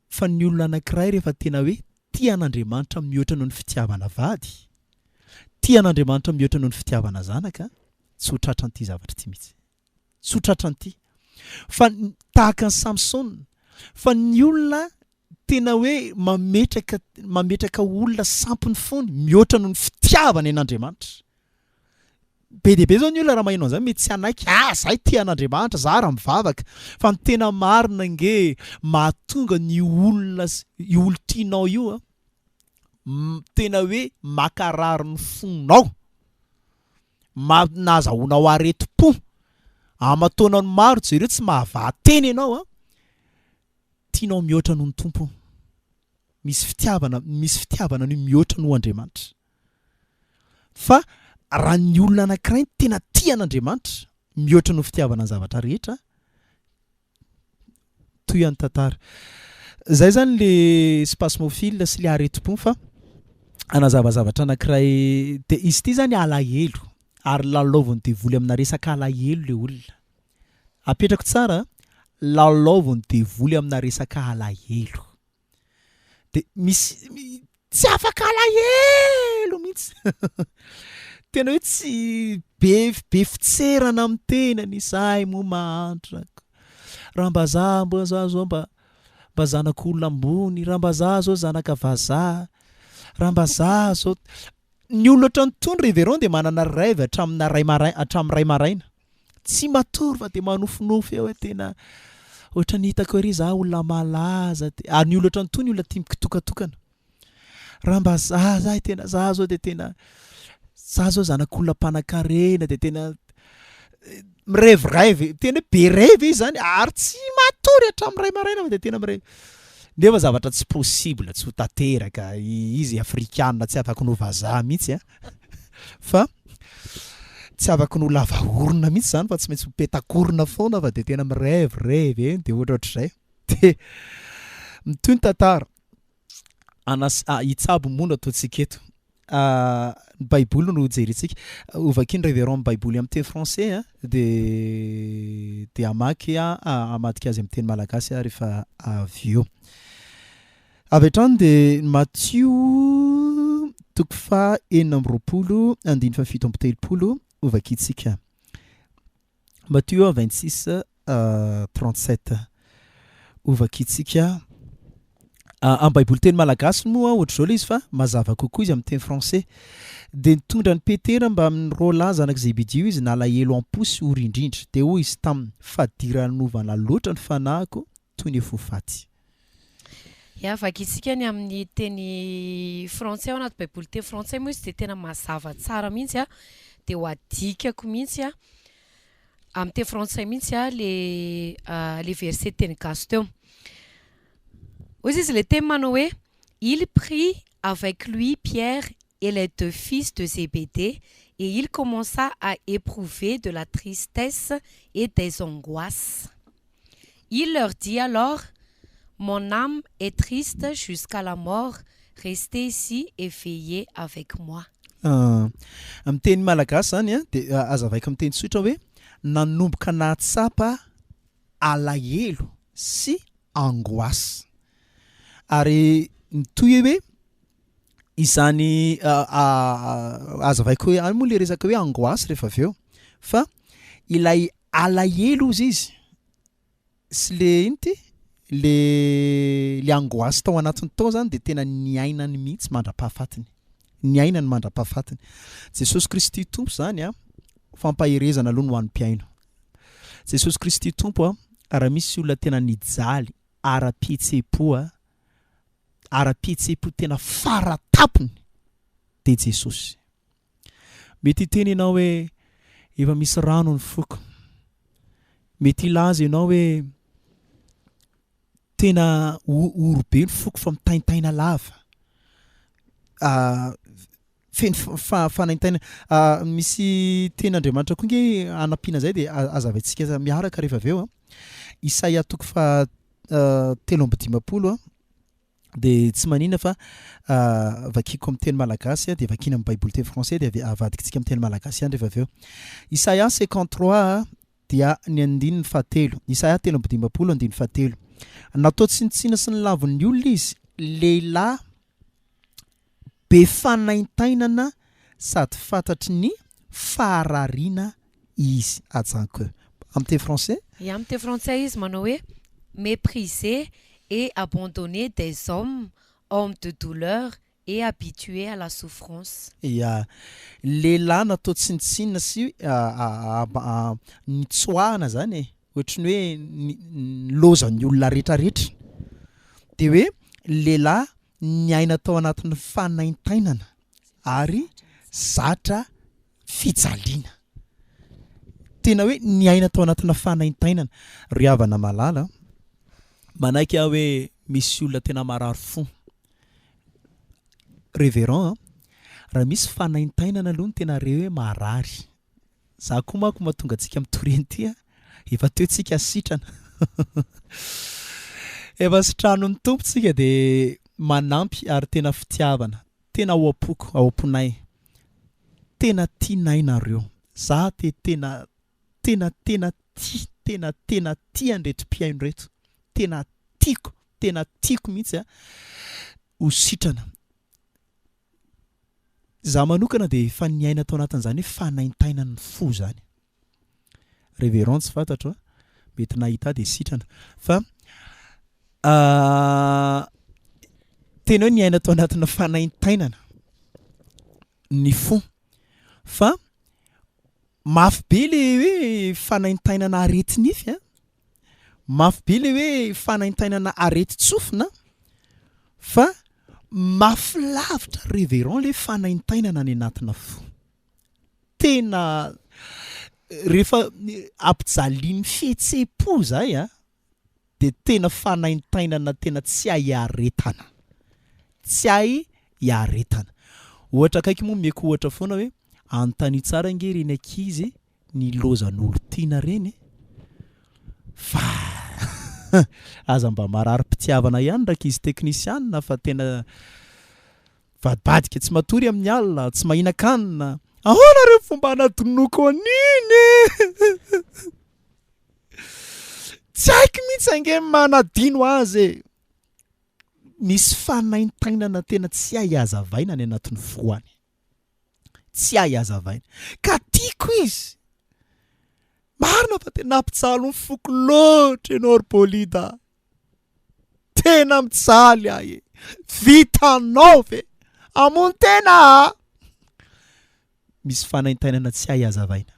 fa ny olona anankiray rehefa tena hoe tia an'Andriamanitra mihoatra noho ny fitiavana vady, tia an'Andriamanitra mihoatra noho ny fitiavana zanaka, tsy ho tratran'ity zavatra ity mihitsy. Tsy ho tratran'ity. Fa tahaka ny Samson, fa ny olona tena hoe mametraka olona sampiny fony mihoatra noho ny fitiavana an'Andriamanitra. Be dia be zao ny olona raha maheno an'izany mety tsy anaiky. Zahay tia an'Andriamanitra, za raha mivavaka. Fa ny tena marina nge mahatonga ny olona tianao io tena hoe makarary ny fonao. Nazahoanao aretim-po. Amataonao ny maro jereo tsy mahavateny ianao tianao mihoatra noho ny tompo. Misy fitiavana no mihoatra noho Andriamanitra. Fa raha ny olona anankiray tena tian'Andriamanitra mihoatra no fitiavana ny zavatra rehetra toy any tantara. Zay zany le spasmophile sy le aretim-po fa anazavazavatra anankiray de izy ity zany alahelo ary lalaoviny de voly amina resaka alahelo le olona. Apetrako tsara lalaoviny de voly amina resaka alahelo. De misy tsy afaka alahelo mihitsy. Tena hoe tsy be fitserana amin'ny tenany isahay moa mahantraka. Raha mba zah zao mba zanak'olona ambony, raha mba zah zao zanaka vazaha, raha mba zah zao ny olona ohatran'ny tony révérend de manana rêve hatramin'ny ray maraina. Tsy matory fa de manofinofy eo hoe tena ohatra ny hitako ery zah olona malaza ny olona ohatran'ny tony olona tia mikitokatokana. Raha mba zah tena zah zao de tena zah zao zanak'olona mpanan-karena de tena mirêve tena be rêve izy zany ary tsy matory hatramin'ny ray maraina fa de tena mirêve. Nefa zavatra tsy possible tsy ho tanteraka izy afrikanina tsy afaka no vazaha mihitsy fa tsy afaka no lava orona mihitsy zany fa tsy maintsy mipetakorona foana fa de tena mirêve de ohatr'izay de mitoy ny tantara hitsabo mono ataontsika eto. Ny baiboly no jerentsika ovakiny révérend ny baiboly amin'ny teny français de amaky amadika azy amin'ny teny malagasy rehefa avy eo. Avy hatrany de Matthieu 4:7 ovakitsika. Matthieu 26:37 ovakitsika. Amin'ny baiboly teny malagasy moa ohatr'izao le izy fa mazava kokoa izy amin'ny teny français. De nitondra ny Petera mba amin'ny Rolland zanak' Zebedio izy nalahelo am-posy ory indrindra de hoy izy taminy fadiran'ovana loatra ny fanahiko toy ny efa ho faty. Vakitsika ny amin'ny teny français ao anaty baiboly teny français moa izy de tena mazava tsara mihitsy de ho adikako mihitsy amin'ny teny français mihitsy le verset teny gasy teo. Hoy izy le teny manao hoe il prit avec lui Pierre et les deux fils de Zébédée et il commença à éprouver de la tristesse et des angoisses. Il leur dit alors: mon âme est triste jusqu'à la mort, restez ici et veillez avec moi. Amin'ny teny malagasy zany de azavaiko amin'ny teny tsotra hoe nanomboka nahatsapa alahelo sy angoisse. Ary mitoy hoe izany azavaiko hoe any moa le resaka hoe angoisse rehefa avy eo fa ilay alahelo izy sy le inty le angoisse tao anatiny tao zany de tena niainany mihitsy mandra-pahafatiny. Niainany mandra-pahafatiny. Jesosy Kristy tompo zany fampaherezana aloha no ho an'ny mpiaino. Jesosy Kristy tompo raha misy olona tena nijaly ara-pihetsepo tena faratapony de Jesosy. Mety hiteny ianao hoe efa misy rano ny foko. Mety ilaza ianao hoe tena orobe ny foko fa mitaintaina lava. Feny fanaintaina misy ten'Andriamanitra koa nge anampiana zay de azavaintsika miaraka rehefa avy eo Isaia 3:10 de tsy manina fa vakiko amin'ny teny malagasy de vakina amin'ny baiboly teny français de avadikitsika amin'ny teny malagasy ihany rehefa avy eo. Isaia 53 dia ny 17. Isaia 3:17. Natao tsinitsina sy ny lavon'ny olona izy, lehilahy be fanaintainana sady fantatry ny faharariana izy ajanko. Amin'ny teny français? Amin'ny teny français izy manao hoe méprisé et abandonné des hommes de douleur et habitués à la souffrance. Lehilahy natao tsinitsinina sy nitsoahana zany ohatry ny hoe lozan'ny olona rehetrarehetra. De hoe lehilahy niaina tao anatin'ny fanaintainana ary zatra fijaliana. Tena hoe niaina tao anatina fanaintainana. Ry havana malala manaiky hoe misy olona tena marary fo. Révérend raha misy fanaintainana aloha ny tena reo hoe marary. Za koa manko mahatonga antsika mitoreny efa toetsika sitrana. Efa sitrano ny tompontsika de manampy ary tena fitiavana, tena ao am-ponay. Tena tianay nareo. Za tena tia andretom-piaino reto. Tena tiako mihitsy ho sitrana. Za manokana de efa niaina tao anatin'izany hoe fanaintainana ny fo zany. Révérence fantatra mety nahita de sitrana. Fa tena hoe niaina tao anatina fanaintainana ny fo. Fa mafy be le hoe fanaintainana aretinify mafy be le hoe fanaintainana areti-tsofina fa mafy lavitra révérend le fanaintainana any anatina fo. Tena rehefa ampijalian'ny fihetsem-po zay de tena fanaintainana tena tsy hay aretana. Tsy hay iaretana. Ohatra kaiky moa meko ohatra foana hoe anontany tsara nge reny ankizy ny lozan'olo tiana reny. Fa aza mba marary mpitiavana ihany rakizy teknisianina fa tena vadibadika tsy matory amin'ny alina, tsy mahina-kanina. Ahoana reo fomba anadinoko an'iny? Tsy haiko mihitsy ange manadino azy. Misy fanaintainana tena tsy hay hazavaina any anatin'ny foany. Tsy hay hazavaina. Ka tiako izy. Marina fa tena mpijaly ny foko loatra ianao Arbolida. Tena mijaly ahy. Vitanao ve? Amon tena. Misy fanaintainana tsy hay hazavaina.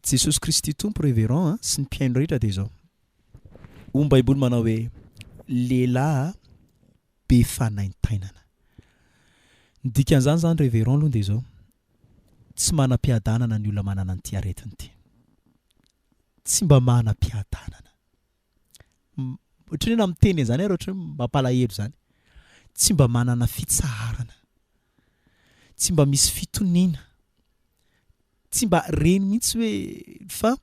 Jesosy Kristy tompo révérend sy ny mpiaino rehetra de zao. Ny Baiboly manao hoe lehilahy be fanaintainana. Ny dikan'izany zany révérend aloha de zao. Tsy manam-piadanana ny olona manana an'ity aretiny ity. Tsy mba manam-piadanana. Ohatran'ny hoe miteny zany ary ohatran'ny hoe mampalahelo zany. Tsy mba manana fitsarana. Tsy mba misy fitoniana. Tsy mba reny mihitsy hoe fa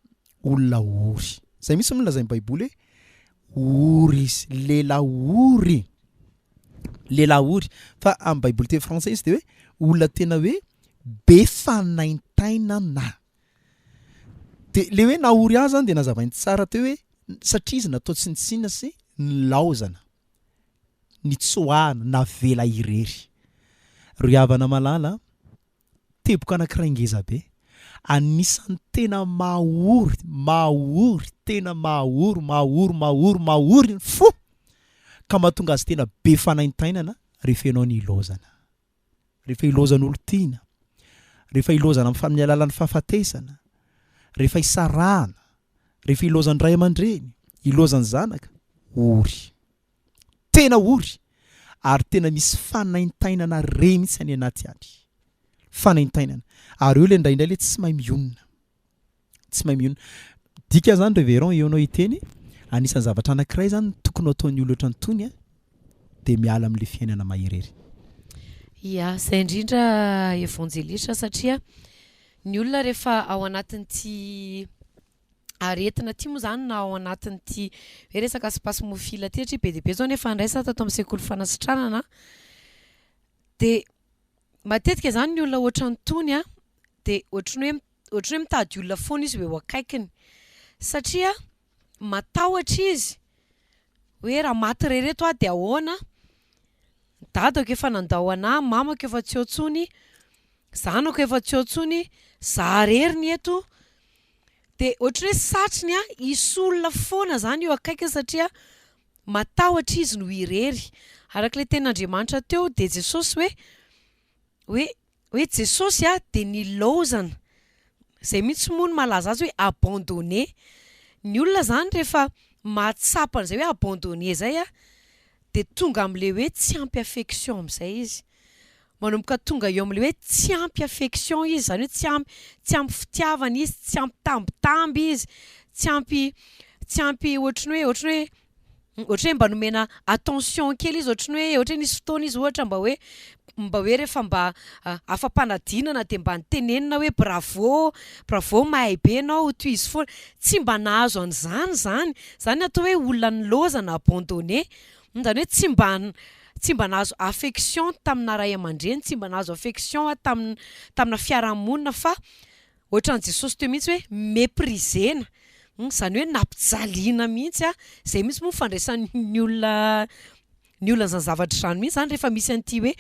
olona ory. Zay misy milazainy Baiboly hoe ory izy, lehilahy ory. Lehilahy ory. Fa amin'ny Baiboly teny français izy de hoe olona tena hoe be fanaintainana. De le hoe nahory azy zany de nazavainy tsara teo hoe satria izy natao tsinitsina sy nilaozana, nitsoahana, navela irery. Ry havana malala, teboka anankiray ngeza be. Anisan'ny tena mahory, tena mahory ny fo. Ka mahatonga azy tena be fanaintainana rehefa ianao ny ilaozana. Rehefa ilaozan'olo tiana. Rehefa ilaozana amin'ny amin'ny alalan'ny fahafatesana. Rehefa isarahana. Rehefa ilaozan'ny ray aman-dreny. Ilaozan'ny zanaka. Ory. Tena ory. Ary tena misy fanaintainana re mihitsy any anaty any. Fanaintainana. Ary eo le indraindray le tsy mahay mionona. Tsy mahay mionona. Dika zany révérend eo anao iteny. Anisan'ny zavatra anankiray zany tokony ataon'ny olona ohatrantony de miala amin'le fiainana maherery. Ya, zay indrindra evangelista satria ny olona rehefa ao anatin'ity aretina ty moa zany na ao anatin'ity hoe resaka spasmofila ty satria be be zao nefa andraisa tato amin'ny sekoly fanasitranana de matetika zany ny olona ohatrantony de ohatrany hoe mitady olona foana izy hoe akaikiny satria matahotra izy hoe raha maty rehereto de ahoana dadako efa nandao ana, mamako efa tsy otsony, zanako efa tsy otsony, za rery ny eto. De ohatry hoe satriny isolona foana zany eo akaikiny satria matahotra izy no irery. Arak'ilay ten'Andriamanitra teo de Jesosy hoe Jesosy de nilaozana. Zay mihitsy moa no malaza azy hoe abandonné. Ny olona zany rehefa mahatsapa an'izay hoe abandonné zay de tonga am'le hoe tsy ampy affection am'izay izy. Manomboka tonga eo am'le hoe tsy ampy affection izy, zany hoe tsy ampy fitiavana izy, tsy ampy tambitamby izy, tsy ampy ohatriny hoe ohatra hoe mba nomena attention kely izy ohatra ny hoe ohatra nisy fotoana izy ohatra mba hoe rehefa mba afampanadinana dia mba nitenenina hoe bravo mahay be anao toy izy foana, tsy mba nahazo an'izany zany atao hoe olona niloza na abandonné, zany hoe tsy mba nahazo affection tamina ray aman-dreny, tsy mba nahazo affection tamina fiarahamonina fa ohatran'i Jesosy teo mihitsy hoe méprisena, zany hoe nampijaliana mihitsy zay mihitsy moa fandraisan'ny olona zany zavatra zany mihitsy zany rehefa misy an'ity hoe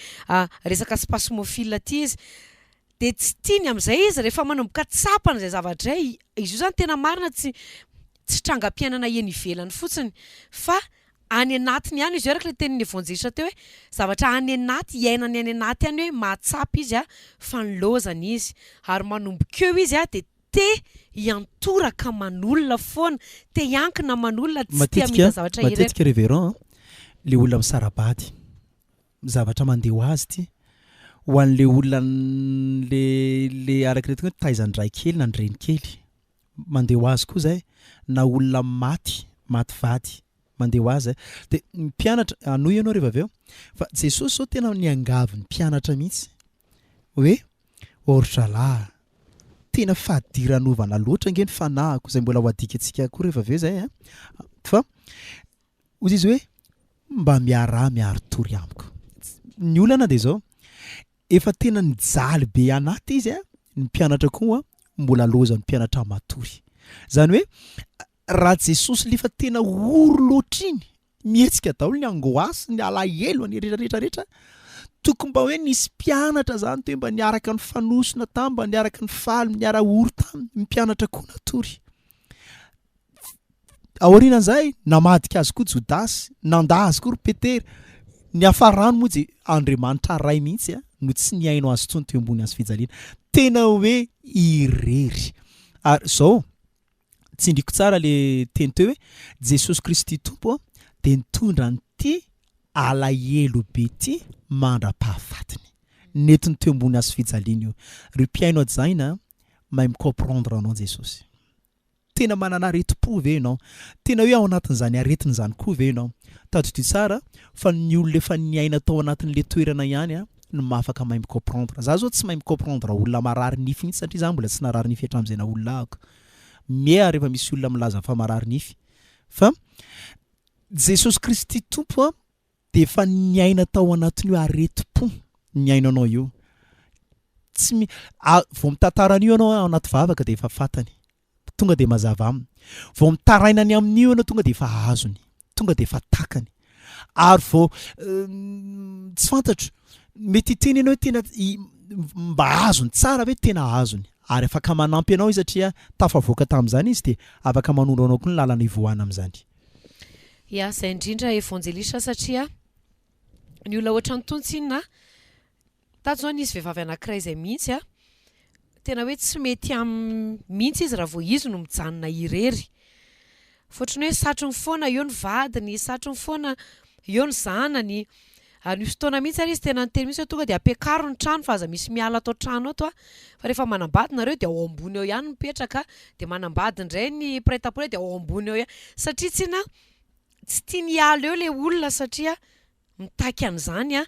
resaka spasmophilie ty izy dia tsy tiany amin'izay izy rehefa manomboka tsapana izay zavatra izay, izy io zany tena marina tsy trangam-piainana eny ivelany fotsiny fa any anatiny ihany izy araka ilay tenin'ny evanjelista teo hoe zavatra any anaty iainany any anaty ihany hoe mahatsapa izy fa nilozana izy ary manomboka eo izy dia te hiantoraka aman'olona foana, te hiankina aman'olona, tsy te hamita zavatra iray. Matetika révérend le olona misarabady zavatra mandeha ho azy ty ho an'le olona le arakiretika hoe taizandray kely na ndreny kely mandeha ho azy koa zay na olona maty vady mandeha ho azy dia mpianatra anoy ianao rehefa avy eo fa Jesosy zao tena niangavy ny mpianatra mihitsy hoe ordralahy tena fahadiran'ovana loatra nge ny fanahiko izay mbola ho adika antsika koa rehefa avy eo zay fa ozy izy hoe mba miaro tory amiko ny olana dia zao efa tena nijaly be anaty izy ny mpianatra koa mbola loza ny mpianatra matory, zany hoe raha Jesosy lefa tena oro loatra iny mihetsika daholo ny angoasy ny alahelo ny rehetrarehetra tokony mba hoe nisy mpianatra zany toe mba niaraka ny fanosona tamy, mba niaraka ny faly niara oro tamy ny mpianatra koa natory. Aorianan'izay namadika azy koa Jodasy, nanda azy koa ry Petera, ny hafarano moa dia Andriamanitra ray mihitsy no tsy nihaino azy tsony teo ambony azy fijaliana, tena hoe irery. Ary zao tsindriko tsara le teny teo hoe Jesosy Kristy tompo dia nitondra an'ity alahelo be ty mandra-pahafatiny netiny teo ambony azy fijaliana io. Ry mpiaino ajaina mahay micomprendre anao Jesosy, tena manana areti-po ve ianao, tena hoe ao anatin'izany aretiny zany koa ve ianao, tadidio tsara fa ny olona efa niaina tao anatin'le toerana ihany no mahafaka mahay micomprendre. Za zao tsy mahay micomprendre olona marary nify mihitsy satria za mbola tsy narary nify hatramin'izay na olona ahako mia rehefa misy olona milaza fa marary nify, fa Jesosy Kristy tompo dia efa niaina tao anatin'io areti-po niainanao io, tsy vao mitantaran'io ianao ao anaty vavaka dia efa fantany, tonga dia mazava aminy, vao mitarainany amin'io ianao tonga dia efa azony, tonga dia efa takany, ary vao tsy fantatro mety teny ianao tena mba azony tsara ve tena azony, ary afaka manampy ianao izy satria tafavoaka tamin'izany izy dia afaka manondro anao koa ny lalana ivoahana amin'izany. Ya, zay indrindra evanjelista satria ny olona ohatra ny tontsinina tato zao nisy vehivavy anankiray izay mihitsy tena hoe tsy mety mihitsy izy raha vao izy no mijanona irery, fotriny hoe satrony foana eo ny vadiny, satrony foana eo ny zanany, ary misy fotoana mihitsy ary izy tena niteny mihitsy hoe tonga dia ampiakaro ny trano fa aza misy miala atao trano ato fa rehefa manambady nareo dia ao ambony eo ihany mipetraka, dia manambady indray ny prêt-à-porter dia ao ambony eo ihany, satria tsy tia niala eo le olona satria mitaky an'izany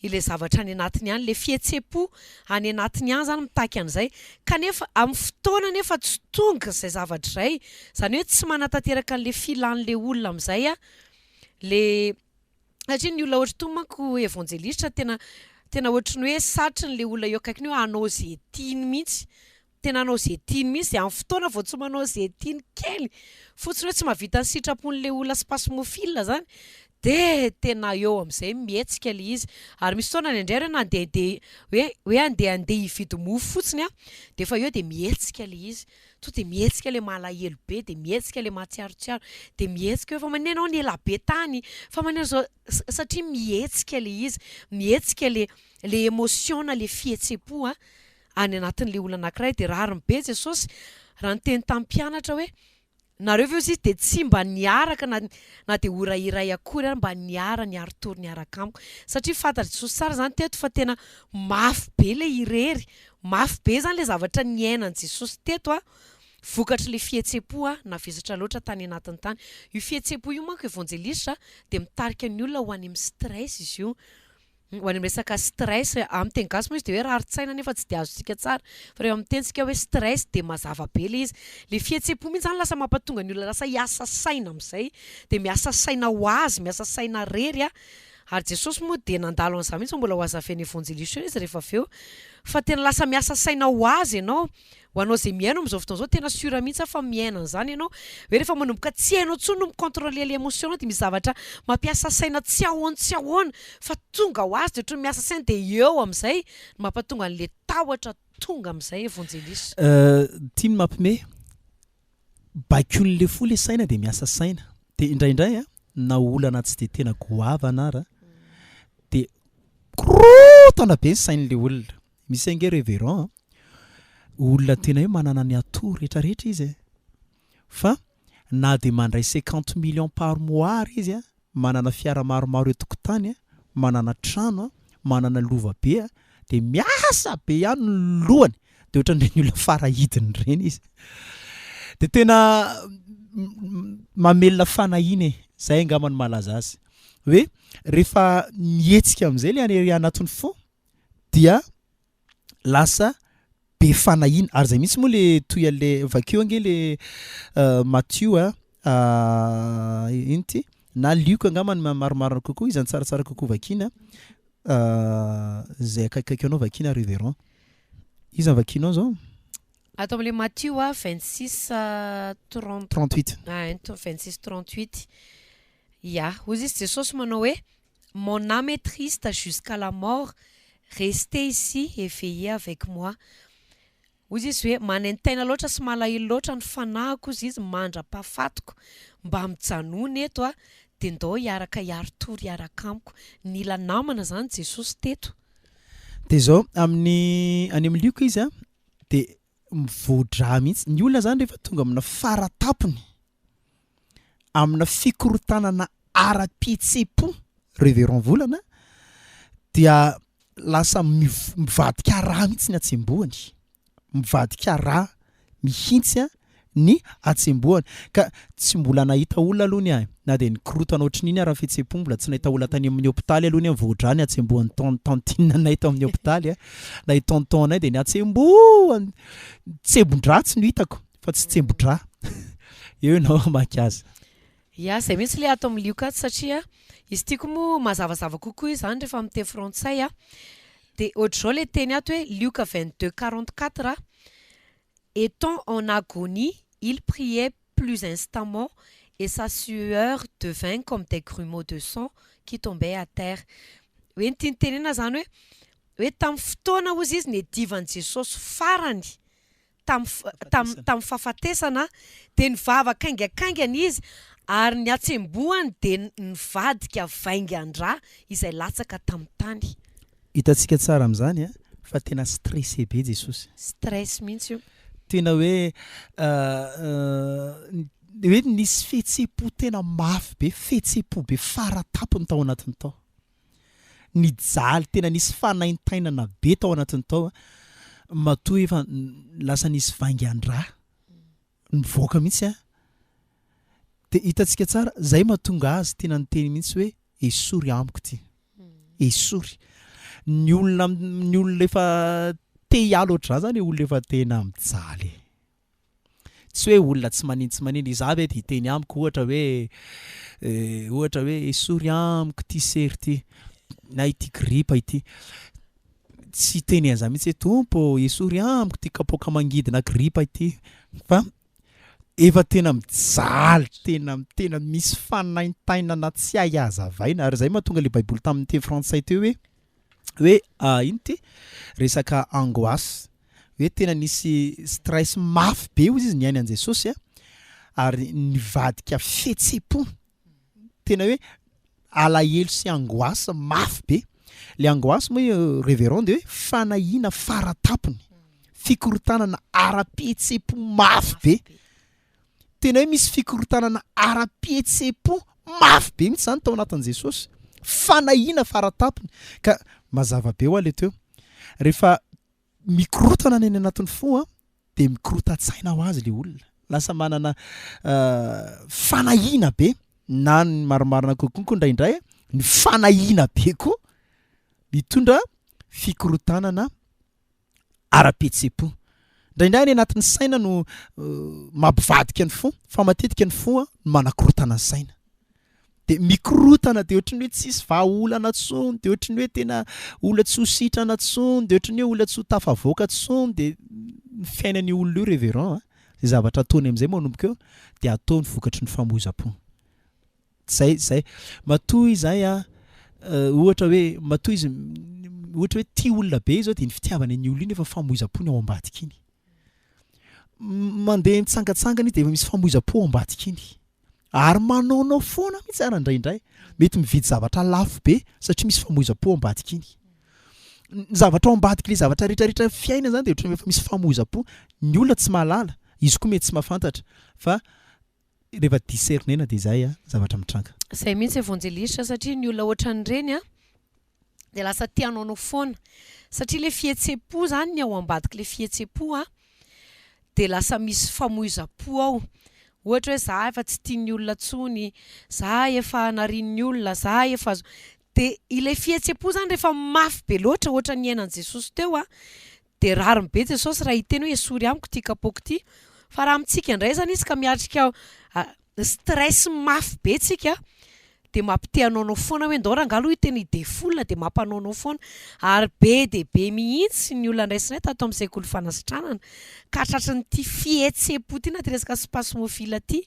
ilay zavatra any anatiny ihany, le fihetsem-po any anatiny ihany zany mitaky an'izay, kanefa amin'ny fotoana nefa tsy tonga izay zavatra izay, zany hoe tsy manatanteraka an'le filan'le olona amin'izay le satria ny olona ohatra to manko evanjelista tena ohatrany hoe satriny le olona eo akaikiny hoe anao zay tiany mihitsy, tena anao zay tiany mihitsy, dia amin'ny fotoana vao tsy manao zay tiany kely fotsiny hoe tsy mahavita ny sitrapon'le olona spasmophilie zany dia tena eo amin'izay mihetsika le izy, ary misy fotoana ny indray hoe andeha hividy mofo fotsiny dia efa eo dia mihetsika le izy, to dia mihetsika le malahelo be, dia mihetsika le matsiarotsiaro, dia mihetsika hoe fa manina anao ny ela be tany, fa manina zao satria mihetsika le izy, mihetsika le émotion le fihetsem-po any anatin'le olona anankiray. Dia rariny be Jesosy raha niteny tamin'ny mpianatra hoe nareo ve izy dia tsy mba niaraka na dia ora iray akory mba niara niarotory niaraka amiko, satria fantatra Jesosy tsara zany teto fa tena mafy be le irery, mafy be zany le zavatra niainan'i Jesosy teto vokatry le fihetsepo na vesatra loatra tany anatiny tany. Io fihetsepo io manko evangelista de mitarika ny olona ho any amin'ny stress izy io. Ho any amin'ny resaka stress amin'ny teny gasy moa izy de hoe rarin-tsaina nefa tsy de azontsika tsara. Fa rehefa amin'ny tentsika hoe stress de mazava be le izy. Le fihetsepo mihitsy zany lasa mampatonga ny olona lasa hiasa saina amin'izay. De miasa saina ho azy, miasa saina rery ary Jesosy moa de nandalo an'izany mihitsy mbola ho azavain'ny evangelista izy rehefa avy eo. Fa tena lasa miasa saina ho azy ianao. Ho anao zay mihaino amin'izao fotoana izao tena sura mihitsy fa miaina an'izany ianao. Hoe rehefa manomboka tsy hainao intsony no micontrôler les émotions de misy zavatra mampiasa saina tsy ahoana fa tonga ho azy de ohatran'ny miasa saina de eo amin'izay mampatonga an'le tahotra tonga amin'izay evangelista. Tiany mampime bakon'le fo le saina de miasa saina. De indraindray na olana tsy de tena goava anara de krotana be sain'le olona. Misy ange révérend olona tena hoe manana ny ato rehetrarehetra izy fa na de mandray 50 millions par mois izy manana fiara maromaro etokotany manana trano manana lova be de miasa be ihany ny lohany de ohatran'ny olona farahidiny reny izy de tena mamelona fanahiny zay angamba ny malaza azy hoe rehefa mihetsika amin'izay le any anatin'ny fo dia lasa be fanahiny ary zay mihitsy moa le toy an'le vakeo ange le Matthieu inty na Luc angamba ny maromaro kokoa izy tsaratsara kokoa vakina zay akaikaiky anao vakina révérend izy vakinao zao Attends, les Matthieu 26 38 26 38 ya ozy izy Jesosy manao hoe mon âme est triste jusqu'à la mort, restez ici et veillez avec moi. Ozy izy hoe manentena loatra sy malahelo loatra ny fanahiko izy mandra-pahafatiko mba mijanona eto de ndao hiaraka hiaro-tory hiaraka amiko. Nila namana zany Jesosy teto. De zao amin'ny any amin'ny Luc izy de mivoadra mihitsy ny olona zany rehefa tonga amina faratapony amina fikorotanana ara-pihetsepo révérend volana dia lasa mivadika raha mihitsy ny atsembohany mivadika raha mihintsy ny atsembohany ka tsy mbola nahita olona aloha na de nikorotana ohatran'iny ara-fihetsepo mbola tsy nahita olona tany amin'ny hôpitaly aloha ny voadrany atsembohany tantine nahita amin'ny hôpitaly na i tontonay de ny atsembohany tsembon-dratsy no hitako fa tsy tsembon-dra eo ianao maky azy ya zay mihitsy le ato amin'ny Luc satria izy tiako moa mazavazava kokoa izy zany rehefa amin'ny teny frantsay de ohatr'izao le teny ato hoe Luc 22:44 étant en agonie il priait plus instamment et sa sueur devint comme des grumeaux de sang qui tombaient à terre. Hoe nytenenina zany hoe tamin'ny fotoana ozy izy ny divan'i Jesosy farany tamin'ny fahafatesana de nivavaka aingakaingana izy ary ny atsembohany de nivadika vaingan-drà izay latsaka tamin'ny tany. Hitantsika tsara amin'izany fa tena stressé be Jesosy. Stress mihitsy io. Tena hoe nisy fihetsepo tena mafy be, fihetsepo be faratapony tao anatiny tao. Nijaly tena nisy fanaintainana be tao anatiny tao matoa efa lasa nisy vaingan-drà nivoaka mihitsy de hitantsika tsara zay mahatonga azy tena niteny mihitsy hoe esory amiko ty esory ny olona efa te hialo ohatran zany olona efa tena mijaly tsy hoe olona tsy manindry iza ve de hiteny amiko ohatra hoe esory amiko ty sery ty na ity gripa ity tsy teny an'izany mihitsy tompo esory amiko ty kapoka mangidina gripa ity fa efa tena mijaly tena misy fanaintainana tsy ahazavaina ary zay mahatonga le baiboly tamin'ny teny frantsay teo hoe ino ty resaka angoisse hoe tena nisy stress mafy be ozy izy niainy an' Jesosy ary nivadika fihetsepo tena hoe alahelo sy angoisse mafy be. Le angoisse moa révérend de hoe fanahina faratapony fikorotanana ara-pihetsepo mafy be tena hoe misy fikorotanana ara-pihetsepo mafy be mihitsy zany tao anatin'i Jesosy fanahina faratapony ka mazava be ho ale teo rehefa mikorotana ny anatin'ny fo de mikorotatsaina ho azy le olona lasa manana fanahina be na ny maromarina kokonko indraindray ny fanahina be koa mitondra fikorotanana ara-petsepo indraindray ny anatin'ny saina no mampivadika ny fo fa matetika ny fo no manakorotana ny saina de mikorotana de ohatrany hoe tsisy vahaolana tsony de ohatrany hoe tena olona tsy ho sitrana tsony de ohatrany hoe olona tsy ho tafavoaka tsony de ny fiainan'ny olona io révérend zay zavatra ataony am'izay manomboka eo de ataony vokatry ny famohizam-po zay matoy zay ohatra hoe matoy izy ohatra hoe tia olona be zao de ny fitiavana ny olona iny efa famohizam-pony ao ambadika iny mandeha mitsangatsangana de efa misy famohizam-po ao ambadika iny ary manaonao foana mihitsy ara indraindray mety mividy zavatra lafo be satria misy famohizam-po ao ambadika iny ny zavatra ao ambadika le zavatra rehetrarehetra fiaina zany de ohatrany efa misy famohizam-po ny olona tsy mahalala izy koa mety tsy mahafantatra fa rehefa discernena de zay zavatra mitranga zay mihitsy evangelista satria ny olona ohatran'ireny de lasa tianao foana satria le fihetsepo zany ny ao ambadika le fihetsepo de lasa misy famohizam-po ao ohatra hoe za efa tsy tian'ny olona tsony za efa narian'ny olona za efa de ile fihetsepo zany rehefa mafy be loatra ohatra ny ainan' Jesosy teo de rariny be Jesosy raha hiteny hoe esory amiko ty kapoky ty fa raha amintsika indray zany izy ka miatrika stress mafy be tsika de mampiteanao foana hoe ndao rangalo io tena idefolona de mampanaonao foana ary be de be mihitsy ny olona ndraisinay tato amin'ny sekoly fanasitranana ka tratran'ny ty fihetsepo ty na ty resaka spasmofila ty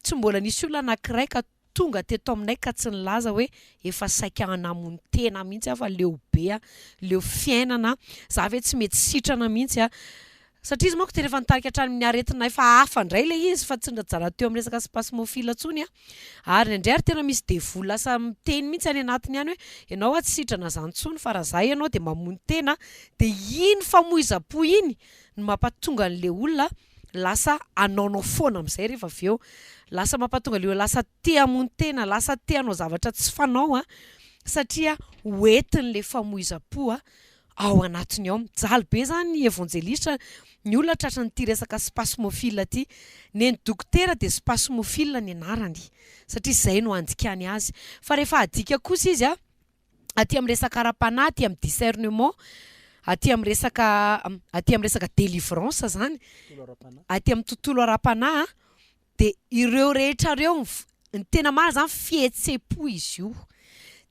tsy mbola nisy olona anankiray ka tonga teto aminay ka tsy nilaza hoe efa saika hanamony tena mihitsy fa leo be leo fiainana za ve tsy mety sitrana mihitsy satria izy manko de rehefa nitarika hatramin'ny aretinao efa hafa indray le izy fa tsy ndajara teo amin'ny resaka spasmofila tsony ary indray tena misy devoly lasa miteny mihitsy any anatiny ihany hoe ianao tsy sitrana zany tsony fa raha zay ianao de mamony tena de iny famohizam-po iny no mampatonga an'le olona lasa anaonao foana amin'izay rehefa avy eo lasa mampatonga le olona lasa te hamony tena lasa te hanao zavatra tsy fanao satria hoentin'le famohizam-po ao anatiny ao mijaly be zany ny evangelista ny olona tratran'ny ty resaka spasmofila ty ny dokotera de spasmofila ny anarany satria zay no andikany azy fa rehefa adika kosa izy aty amin'ny resaka ara-panahy aty amin'ny discernement aty amin'ny resaka délivrance zany aty amin'ny tontolo ara-panahy de ireo rehetra reo ny tena marina zany fihetsepo izy io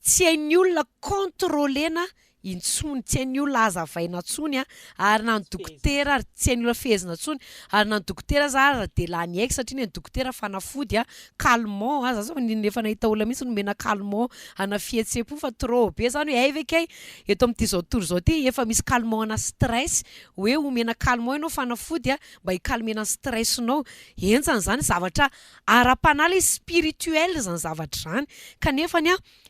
tsy hain'ny olona contrôlena intsony tsy hain'ny olona azavaina tsony ary na ny dokotera ary tsy hain'ny olona fehezina tsony ary na ny dokotera za de lany aiky satria ny dokotera fanafody calmant aza zao nefa nahita olona mihitsy nomena calmant ana fihetsepo fa trop be zany hoe avekay eto amin'ty zao tontolo zao ty efa misy calmant ana stress hoe omena calmant ianao fanafody mba hikalmena stressinao enjany zany zavatra ara-panahy spirituel zany zavatra zany kanefa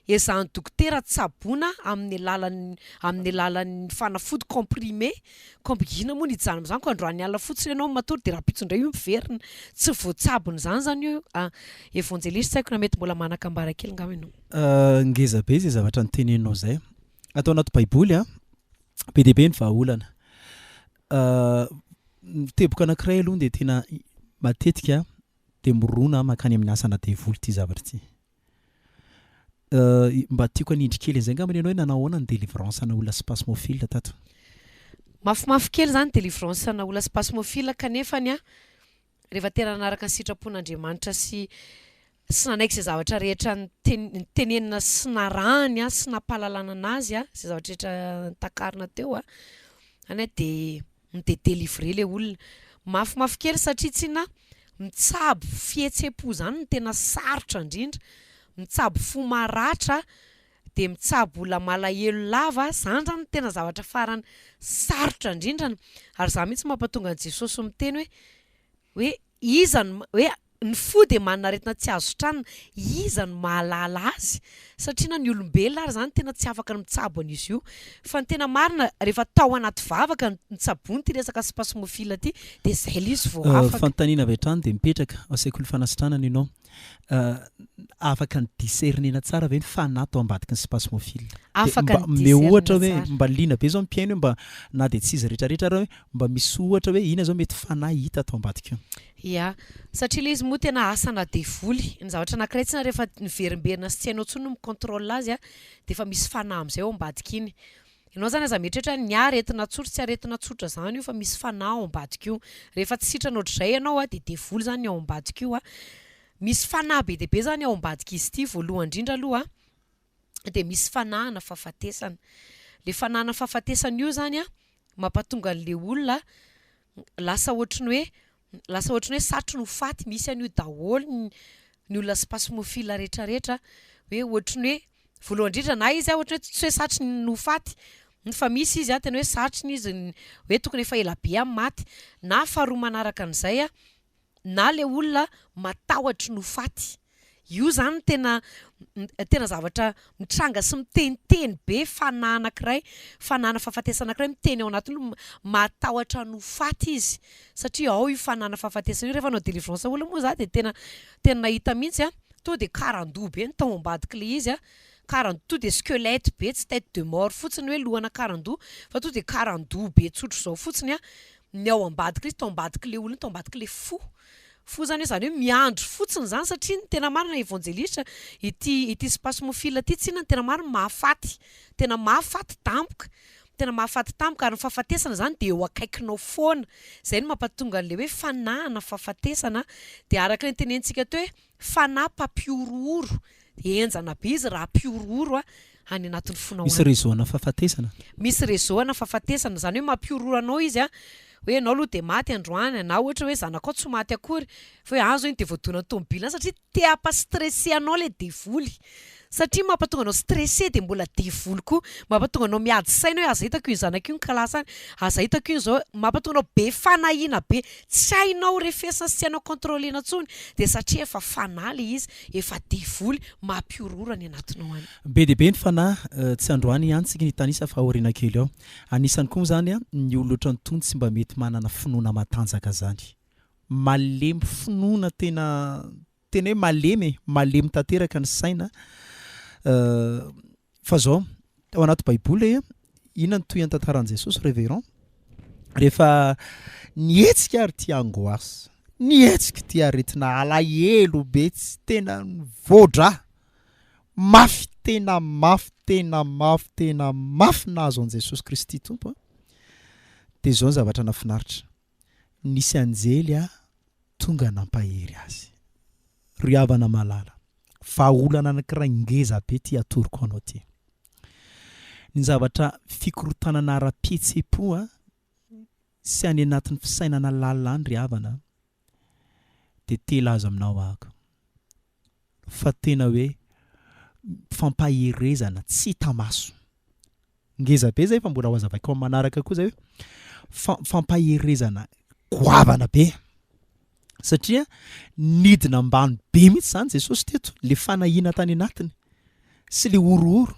ezahany dokotera tsabona amin'ny alalan'ny fanafody comprimé ina moa nijanona am'zany ko androany alina fotsiny ianao matory de raha pitsondray io miverina tsy voatsabony zany io evangeliste saiko na mety mbola manakambara kely ngam ianao ngeza be zay zavatra nyteneninao zay atao anaty baiboly be de be ny vahaolana teboka anankiray aloha de tena matetika de morona makany amin'ny asana devoly ty zavatra ty mba tiako anindry kely zay ngambany ianao hoe nanao ahoana ny délivrance ana olona spasmofile tato mafimafy kely zany délivrance ana olona spasmofile kanefany rehefa tena nanaraka ny sitrapon'Andriamanitra sy nanaiky zay zavatra rehetra nytenenina sy narany sy nampahalalana anazy zay zavatra rehetra nitakarina teo de délivrer le olona mafimafy kely satria tsy mitsabo fihetsepo zany no tena sarotra indrindra mitsabo fo maratra de mitsabo olona malahelo lava zany zany tena zavatra farany sarotra indrindra ary za mihitsy mampatonga an Jesosy miteny hoe izany hoe ny fo de manana aretina tsy azo tranona izany mahalala azy satria na ny olombelona ary zany tena tsy afaka ny mitsabo an'izy io fa ny tena marina rehefa tao anaty vavaka nitsabony ty resaka spasmofila ty de zay le izy vao afaka fanontaniana avy hatrany de mipetraka ao sekoly fanasitranana ianao afaka ny discernena tsara ve ny fanahy atao ambadiky ny spasmofile. Afaka ny me ohatra hoe discernena tsara. mba liana be zao mpiaino hoe mba na de tsy izy rehetrarehetra raha hoe mba misy ohatra hoe ina zao mety fanahy hita atao ambadiky io. Ya, satria ilay izy moa tena asana devoly. Ny zavatra anankiray tsina rehefa niverimberina sy tsy hainao tsony no micontrôle azy a, de efa misy fanahy am'izay ao ambadiky iny. Ianao zany aza mieritreritra ny aretina tsotra tsy aretina tsotra zany io fa misy fanahy ao ambadiky io. Rehefa tsy sitrana ohatr'izay ianao a de devoly zany ao ambadiky io a. Misy fanahy be dia be zany ao ambadiky izy ity voalohany indrindra aloha a, de misy fanahana fahafatesana. Le fanahana fahafatesana io zany a mampatonga an'le olona lasa ohatrany hoe satry no faty misy an'io daholo ny olona spasmofile rehetrarehetra hoe ohatrany hoe voalohany indrindra na izy a ohatrany hoe tsy hoe satry no faty fa misy izy a tena hoe satriny izy hoe tokony efa ela be amin'ny maty na faharoa manaraka an'izay a na le olona matahotra no faty. Io zany tena zavatra mitranga sy miteniteny be fanahy anankiray, fanahana fahafatesana anankiray miteny ao anatiny matahotra no faty izy. Satria ao io fanahana fahafatesana io rehefa anao délivrance olona moa za de tena nahita mihitsy a, to de karandoha be ny tao ambadiky le izy a, karandoha de squelette be tsy tête de mort fotsiny hoe lohana karandoha fa to de karandoha be tsotro zao fotsiny a, ny ao ambadiky izy tao ambadiky le olona tao ambadiky le fo zany hoe miandro fotsiny zany satria ny tena marina évangéliste ity spasmofile ity tsy inona ny tena marina mahafaty tampoka ary ny fahafatesana zany de eo akaikinao foana. Zay no mampatonga an'le hoe fanahana fahafatesana de araka ny tenenitsika teo hoe fanahy mpampiorooro, enjana be izy raha mpiorooro a any anatin'ny fonao. Misy réseau-na fahafatesana. Misy réseau-na fahafatesana zany hoe mampiorooro anao izy a, hoe anao aloha de maty androany na ohatra hoe zanakao tsy maty akory fa hoe azo iny de voadona tomobile satria te hampa-stressé anao le devoly. Satria mampatonga anao stressé de mbola devoly koa, mampatonga anao miady saina hoe aza hitako io zanako io ny kalasany, aza hitako io zao, mampatonga anao be fanahiana be, tsy hainao refesana sy tsy hainao contrôlena tsony de satria efa fanahy le izy, efa devoly mampiorooro any anatinao any. Be dia be ny fanahy tsy androany ihany tsika nitanisa fa aoriana kely ao. Anisany koa zany a ny olona ohatran'ny tony tsy mba mety manana finoana matanjaka zany. Malemy finoana tena hoe malemy tanteraka ny saina. Fa zao ao anaty baiboly inona ny toy ny tantaran'i Jesosy révérend rehefa nietsika ary tia angoasy, nietsika tia aretina alahelo be tsy tena voadra mafy tena mafy nahazo an' Jesosy Kristy tompo de zao ny zavatra nafinaritra, nisy anjely tonga nampahery azy, ry havana malala fa olana anankiray ngeza be ty atoroko anao ty. Ny zavatra fikorotanana ara-pihetsepo sy any anatin'ny fisainana lalany ry havana de tela azo aminao ahako fa tena hoe fampaherezana tsy tamaso ngeza be zay fa mbola ho azavako manaraka koa zay hoe fampaherezana goavana be satria nidina ambany be mihitsy zany Jesosy teto le fanahina tany anatiny sy le orooro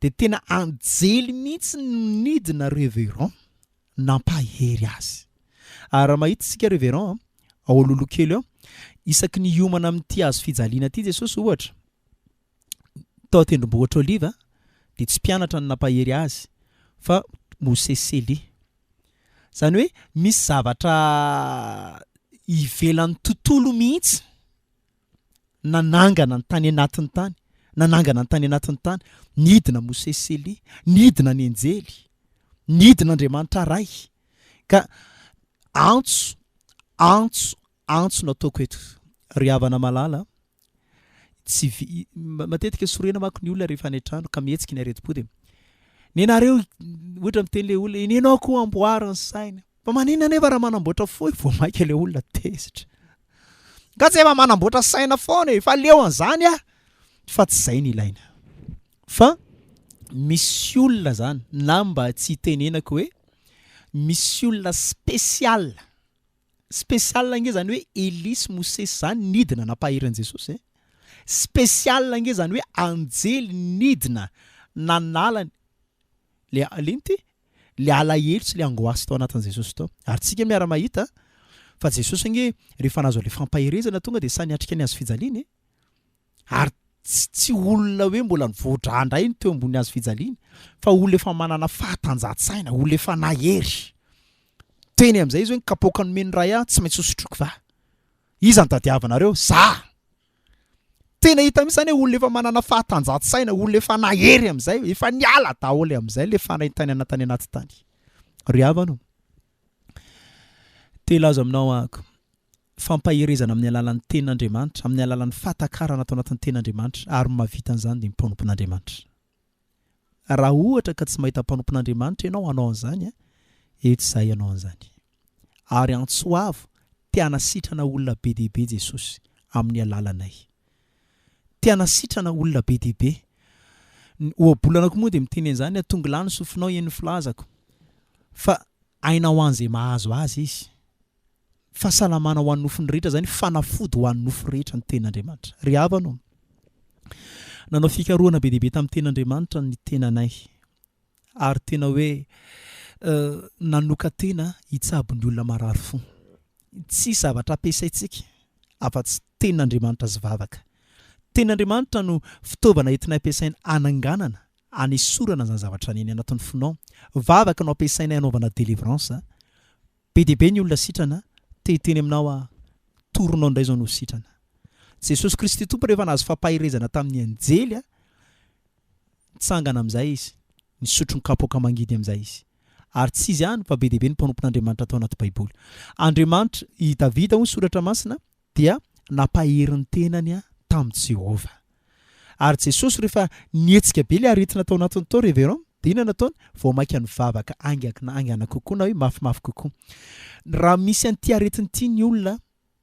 de tena anjely mihitsy nidina révérend nampahery azy. Ary mahita sika révérend ao lolo kely ao isaky ny hiomana amin'ity azo fijaliana ty Jesosy ohatra tao tendrombohitra oliva de tsy mpianatra ny nampahery azy fa Sekoly. Zany hoe misy zavatra ivelan'ny tontolo mihitsy nanangana ny tany anatin'ny tany, nidina Sekoly, nidina ny anjely, nidina Andriamanitra ray ka antso nataoko eto ry havana malala tsy matetika sorena mako ny olona rehefa any an-trano ka mihetsika ny areti-pody nenareo ohatra miteny le olona inenao koa amboariny saina fa manina nefa raha manamboatra foy vao maika le olona tezitra ka tsy efa manamboatra saina foana fa leo an'izany fa tsy zay ny ilaina fa misy olona zany na mba tsy tenenako hoe misy olona spécial nge zany hoe Elisy Mosesy zany nidina nampahery Jesosy spécial nge zany hoe anjely nidina nanala le alahelo sy le angoasy tao anatin' Jesosy tao. Ary tsika miara mahita fa Jesosy nge rehefa nazo le fampahirezana tonga de sany atrika ny azo fijaliana ary tsy olona hoe mbola nivoadrandray ny teo ambony azo fijaliana fa olona efa manana fahatanjahantsaina, olona efa nahery. Teny amin'izay izy hoe kapoaka ny meny ray tsy maintsy hosotroko va. Iza ny tadiavanareo? Za. Tena hita mihitsy hoe olona efa manana fahatanjahantsaina, olona efa nahery amin'izay, efa niala daholo amin'izay le fanaintainana tany anaty tany. Ry havana. Telazo aminao ahako. Fampahirezana amin'ny alalan'ny tenin'Andriamanitra, amin'ny alalan'ny fatakarana atao anatin'ny tenin'Andriamanitra ary mahavita an'izany dia mpanompon'Andriamanitra. Raha ohatra ka tsy mahita mpanompon'Andriamanitra ianao hanao an'izany, eto izay ianao an'izany. Ary antsoavo tiana sitrana olona be dehibe Jesosy amin'ny alalanay. Tiana sitrana olona be dehibe. Ohabolanako moa dia miteny an'izany tonga lany sofinao eny filazako. Fa ainao an'izay mahazo azy izy. Fahasalamana ho an'ny nofony rehetra zany fanafody ho an'ny nofo rehetra ny tenin'Andriamanitra. Ry havana. Nanao fikarohana be dehibe tamin'ny tenin'Andriamanitra ny tenanay. Ary tena hoe nanoka tena hitsabo ny olona marary fo. Tsy zavatra ampiasaintsika afa-tsy tenin'Andriamanitra zivavaka. Tenin'Andriamanitra no fitaovana entina ampiasaina ananganana, anesorana izany zavatra neny anatin'ny fonao. Vavaka no ampiasaina hanaovana délivrance. Be dehibe ny olona sitrana. Teny aminao toronao indray zao no sitrana. Jesosy Kristy tompo rehefa nahazo fampahirezana tamin'ny anjely tsangana amin'izay izy, nisotro ny kapoaka mangidy amin'izay izy. Ary tsy izy ihany fa be dehibe ny mpanompon'Andriamanitra atao anaty Baiboly. Andriamanitra i Davida ho soratra masina dia nampahery ny tenany tamin'ny Jehova. Ary Jesosy rehefa nietsika be le aretina atao anatiny tao révérend, dia inona nataony? Vao maika nivavaka angana kokoa na hoe mafimafy kokoa. Raha misy an'ity aretiny ity ny olona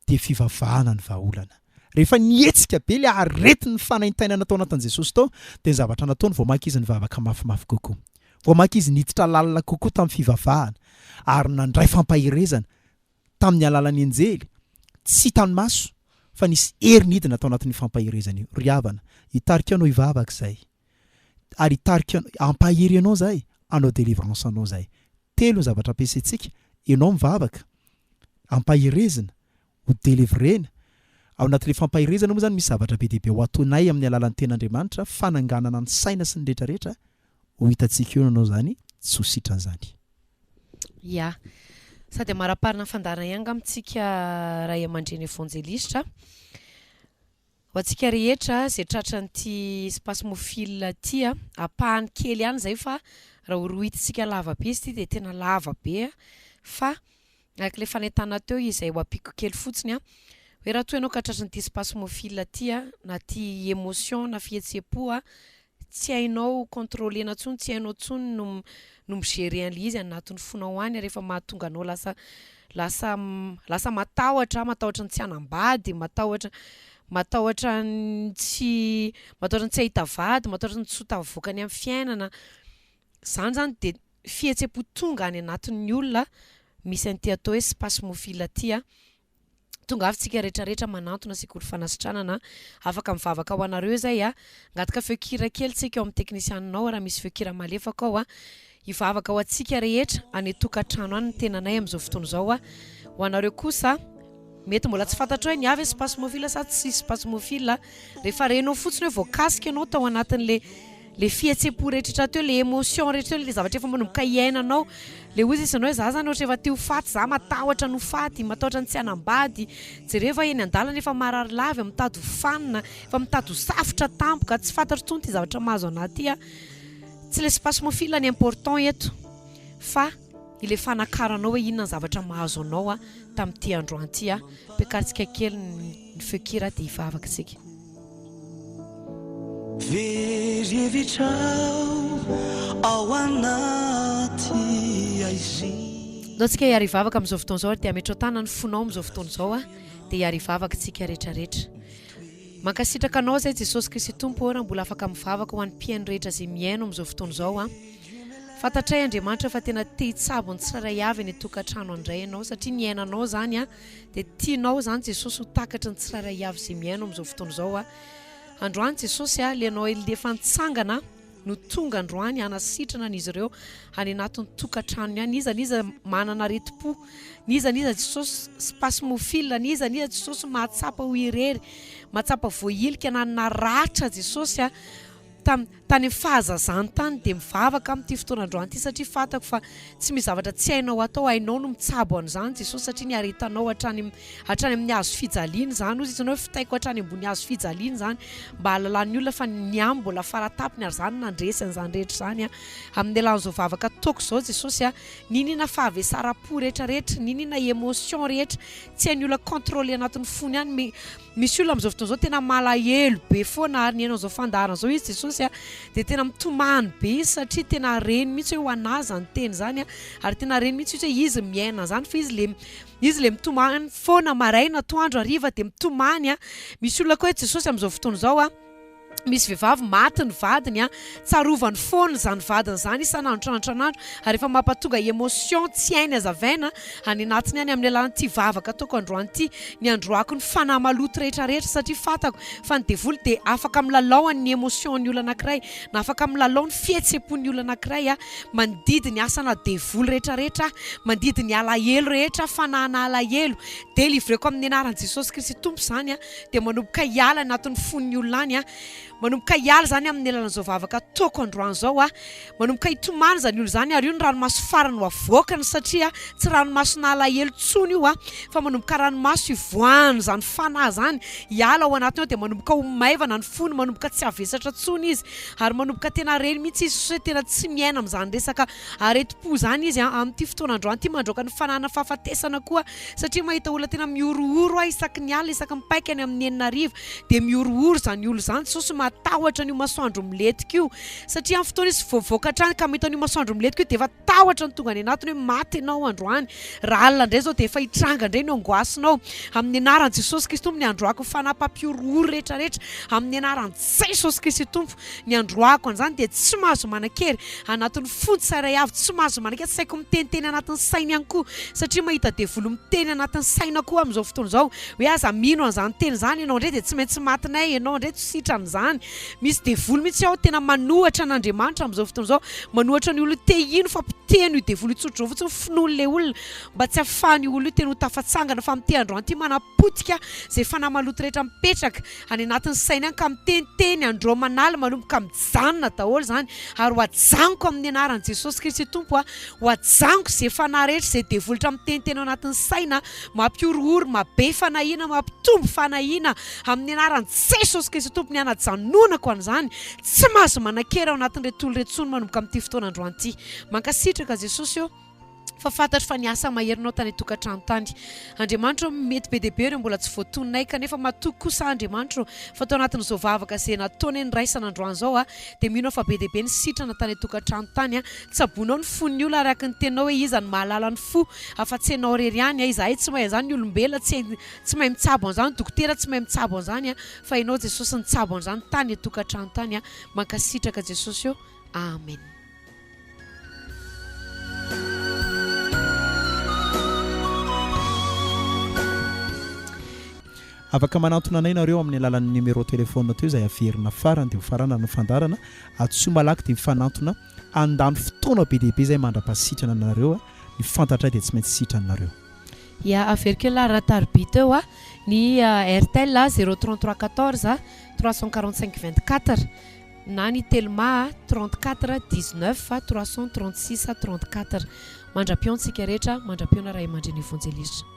dia fivavahana ny vahaolana. Rehefa nietsika be le aretin'ny fanaintainana atao anatin'i Jesosy tao dia ny zavatra nataony vao maika izy nivavaka mafimafy kokoa. Vao maika izy niditra lalina kokoa tamin'ny fivavahana ary nandray fampahirezana tamin'ny alalan'ny anjely, tsy hitan'ny maso fa nisy hery nidina atao anatin'ny fampahirezana io. Ry havana, hitarika anao hivavaka izay. Ary hitarika ampahery anao izay, anao délivrance anao izay. Telo zavatra ampiasaintsika, ianao mivavaka, ampahirezana, ho délivrena. Ao anatin'ilay fampahirezana moa zany misy zavatra be dehibe ho ataonay amin'ny alalan'ny tenin'Andriamanitra, fananganana ny saina sy ny rehetrarehetra. Ho hitantsika eo anao zany, tsy ho sitran'izany. Ya. Sady maraparina fandarana ihany amintsika ray aman-dreny évangéliste. Ho antsika rehetra izay tratran'ity spasmophilia ity apahany kely ihany izay fa raha horohitintsika lava be izy ity dia tena lava be fa araka ilay fanaitana teo izay ho ampiko kely fotsiny hoe raha toa ianao ka tratran'ity spasmophilia ity na ty émotion na fihetsem-po tsy hainao contrôlena intsony, tsy hainao intsony no migérer an'ilay izy anatin'ny fonao any rehefa mahatonga anao lasa matahotra ny tsy hanambady, matahotra ny tsy hahita vady, matahotra ny tsy ho tafavoakany amin'ny fiainana. Zany dia fihetsem-po tonga any anatin'ny olona misy an'ity atao hoe spasmophilia ity tonga avy rehetrarehetra manantona sekoly fanasitranana afaka mivavaka ho anareo izay angataka feokira kely tsika eo amin'ny teknisianinao raha misy feokira malefaka ao hivavaka ho antsika rehetra any tokantrano any ny tenanay amin'izao fotoana izao ho anareo kosa mety mbola tsy fantatra hoe niavy spasmophilia sa tsy spasmophilia rehefa renao fotsiny hoe voakasika ianao tao anatin'le fihetsem-po rehetra teo, le émotion rehetra teo, le zavatra efa manomboka iainanao, le ozy isanao hoe za zany ohatra efa teo faty, za matahotra no faty, matahotra ny tsy hanambady, jereva eny an-dalana efa marary lavy, mitady ho fanina, efa mitady ho safotra tampoka, tsy fantatra intsony ty zavatra mahazo anaty tsy le spasmophilia ny important eto fa ile fanakaranao hoe inona ny zavatra mahazo anao tamin'ity androany ity ampiakarintsika kely ny feokira dia hivavaka isika. Antsika hiarivavaka amin'izao fotoana izao dia ametro tana ny fonao amin'izao fotoana izao dia hiarivavaka tsika rehetrarehetra. Mankasitraka anao izay Jesosy Kristy Tompo raha mbola afaka mivavaka ho an'ny mpiaino rehetra izay miaino amin'izao fotoana izao fantatray Andriamanitra fa tena te hitsabo ny tsirairay avy ny tokantrano andray ianao satria ny ainanao zany dia tianao zany Jesosy ho takatra ny tsirairay avy izay miaino amin'izao fotoana izao androany Jesosy lenao efa nitsangana no tonga androany hanasitrana an'izy ireo any anatin'ny tokantrano ihany niza manana areti-po niza Jesosy spasmofile niza Jesosy mahatsapa ho irery mahatsapa voailika nanana ratra Jesosy tany fahazazany tany dia mivavaka amin'ity fotoanandroany ity satria fatako fa tsy misy zavatra tsy hainao atao hainao no mitsabo an'izany Jesosy satria ny aretanao hatrany amin'ny hazo fijaliana izany ozy itanao fitaiko hatrany ambony hazo fijaliana izany mba halalan'ny olona fa ny ambo mbola faratapiny ary izany nandresy an'izany rehetra izany amin'ny alan'izao vavaka ataoko izao Jesosy ninina fahavesara-po rehetrarehetra ninina émotion rehetra tsy hain'ny olona contrôler anatin'ny fony ihany misy olona amin'izao fotoana izao tena malahelo be foana ary ny hainao izao fandarana izao izy Jesosy dia tena mitomany be izy satria tena reny mihitsy hoe ho anazy ny teny izany ary tena reny mihitsy hoe izy miaina izany fa izy le mitomany foana maraina atoandro hariva dia mitomany misy olona koa hoe Jesosy amin'izao fotoana izao misy vehivavy maty ny vadiny tsarovany foana izany vadiny izany isan'andro ary efa mampatonga émotion tsy hainy hazavaina any anatiny any amin'ny alalan'ity vavaka ataoko androany ity ny androako ny fanahy maloto rehetrarehetra satria fatako fa ny devoly dia afaka milalao ny émotion ny olona anankiray na afaka milalao ny fihetsepon'ny olona anankiray mandidy ny asana devoly rehetrarehetra mandidy ny alahelo rehetra fanahana alahelo dia livreko amin'ny anaran'i Jesosy Kristy tompo izany dia manomboka hiala anatin'ny fon'ny olona any manomboka hiala zany amin'ny alalan'izao vavaka ataoko androany izao manomboka hitomany zany olo zany ary io ny ranomaso farany ho avoakany satria tsy ranomaso nalahelo tsony io fa manomboka ranomaso ivoahany zany fanahy zany hiala ao anatiny ao dia manomboka ho maivana ny fony manomboka tsy avesatra tsony izy ary manomboka tena reny mihitsy izy hoe tena tsy miaina amin'izany resaka areti-po zany izy amin'ity fotoanandroany ity mandroaka ny fanahana fahafatesana koa satria mahita olona tena miorooro isaky ny alina isaky mipaika any amin'ny enina arivo dia miorooro zany olo zany Jesosy matahotra ny masoandro miletika io satria amin'ny fotoana izy voavoaka hatrany ka mahita ny masoandro miletika io dia efa tahotra ny tonga any anatiny hoe maty ianao androany raha alina indray zao dia efa hitranga indray ny angoasinao amin'ny anaran'i Jesosy Kristy tompo ny androako fanapampiorooro rehetrarehetra amin'ny anaran'i Jesosy Kristy tompo ny androako an'izany dia tsy mahazo manan-kery anatin'ny fony tsirairay avy tsy mahazo manan-kery tsy saiko miteniteny anatin'ny saina ihany koa satria mahita devoly miteny anatin'ny saina koa amin'izao fotoana izao hoe aza mino an'izany teny izany ianao indray dia tsy maintsy matinay ianao indray tsy sitran'izany misy devoly mihitsy aho tena manohatra n'Andriamanitra amin'izao fotoana izao manohatra ny olona te ino fa piteno io devoly itsotra fotsiny finoan'ilay olona mba tsy ahafahany olona io tena ho tafatsangana fa miteny androany ity manapotika izay fanahy maloto rehetra mipetraka any anatin'ny saina any ka miteniteny andro manala manomboka mijanona daholo izany ary ho ajanoko amin'ny anaran'i Jesosy Kristy tompo ho ajanoko izay fanahy rehetra izay devolitra miteniteny ao anatin'ny saina mampiorooro mabe fanahiana mampitombo fanahiana amin'ny anaran'i Jesosy Kristy tompo ny anajanonako an'izany tsy mahazo manan-kery ao anatin'ny retolo retsony manomboka amin'ity fotoanandroany ity mankasitraka Jesosy io fa fantatra fa niasa maherinao tany tokantrano tany Andriamanitra mety be deabe ireo mbola tsy voatononay kanefa matoky kosa Andriamanitra fa tao anatin'izao vavaka izay nataony ny raisana androany izao dia mino fa be deabe ny sitrana tany tokantrano tany tsabonao ny fon'ny olona araka ny tenao hoe iza ny mahalala ny fo afa-tsy hainao rery ihany izahay tsy mahay an'izany ny olombelona tsy mahay mitsabo an'izany dokotera tsy mahay mitsabo an'izany fa ianao Jesosy nitsabo an'izany tany tokantrano tany mankasitraka Jesosy io amen. Afaka manantona anay nareo amin'ny alalan'ny numéro téléphone teo izay averina farany dia farana ny fandarana atsoa malaky dia mifanantona andany fotoana be dehibe izay mandrapasitrana anareo ny fantatra dia tsy maintsy sitrana ya averiko la ratarbi teo ny RTL 033 14 345 24 na ny Telma 34 19 336 34 mandra-piontsika rehetra mandra-piona ray aman-dreny Evangelista.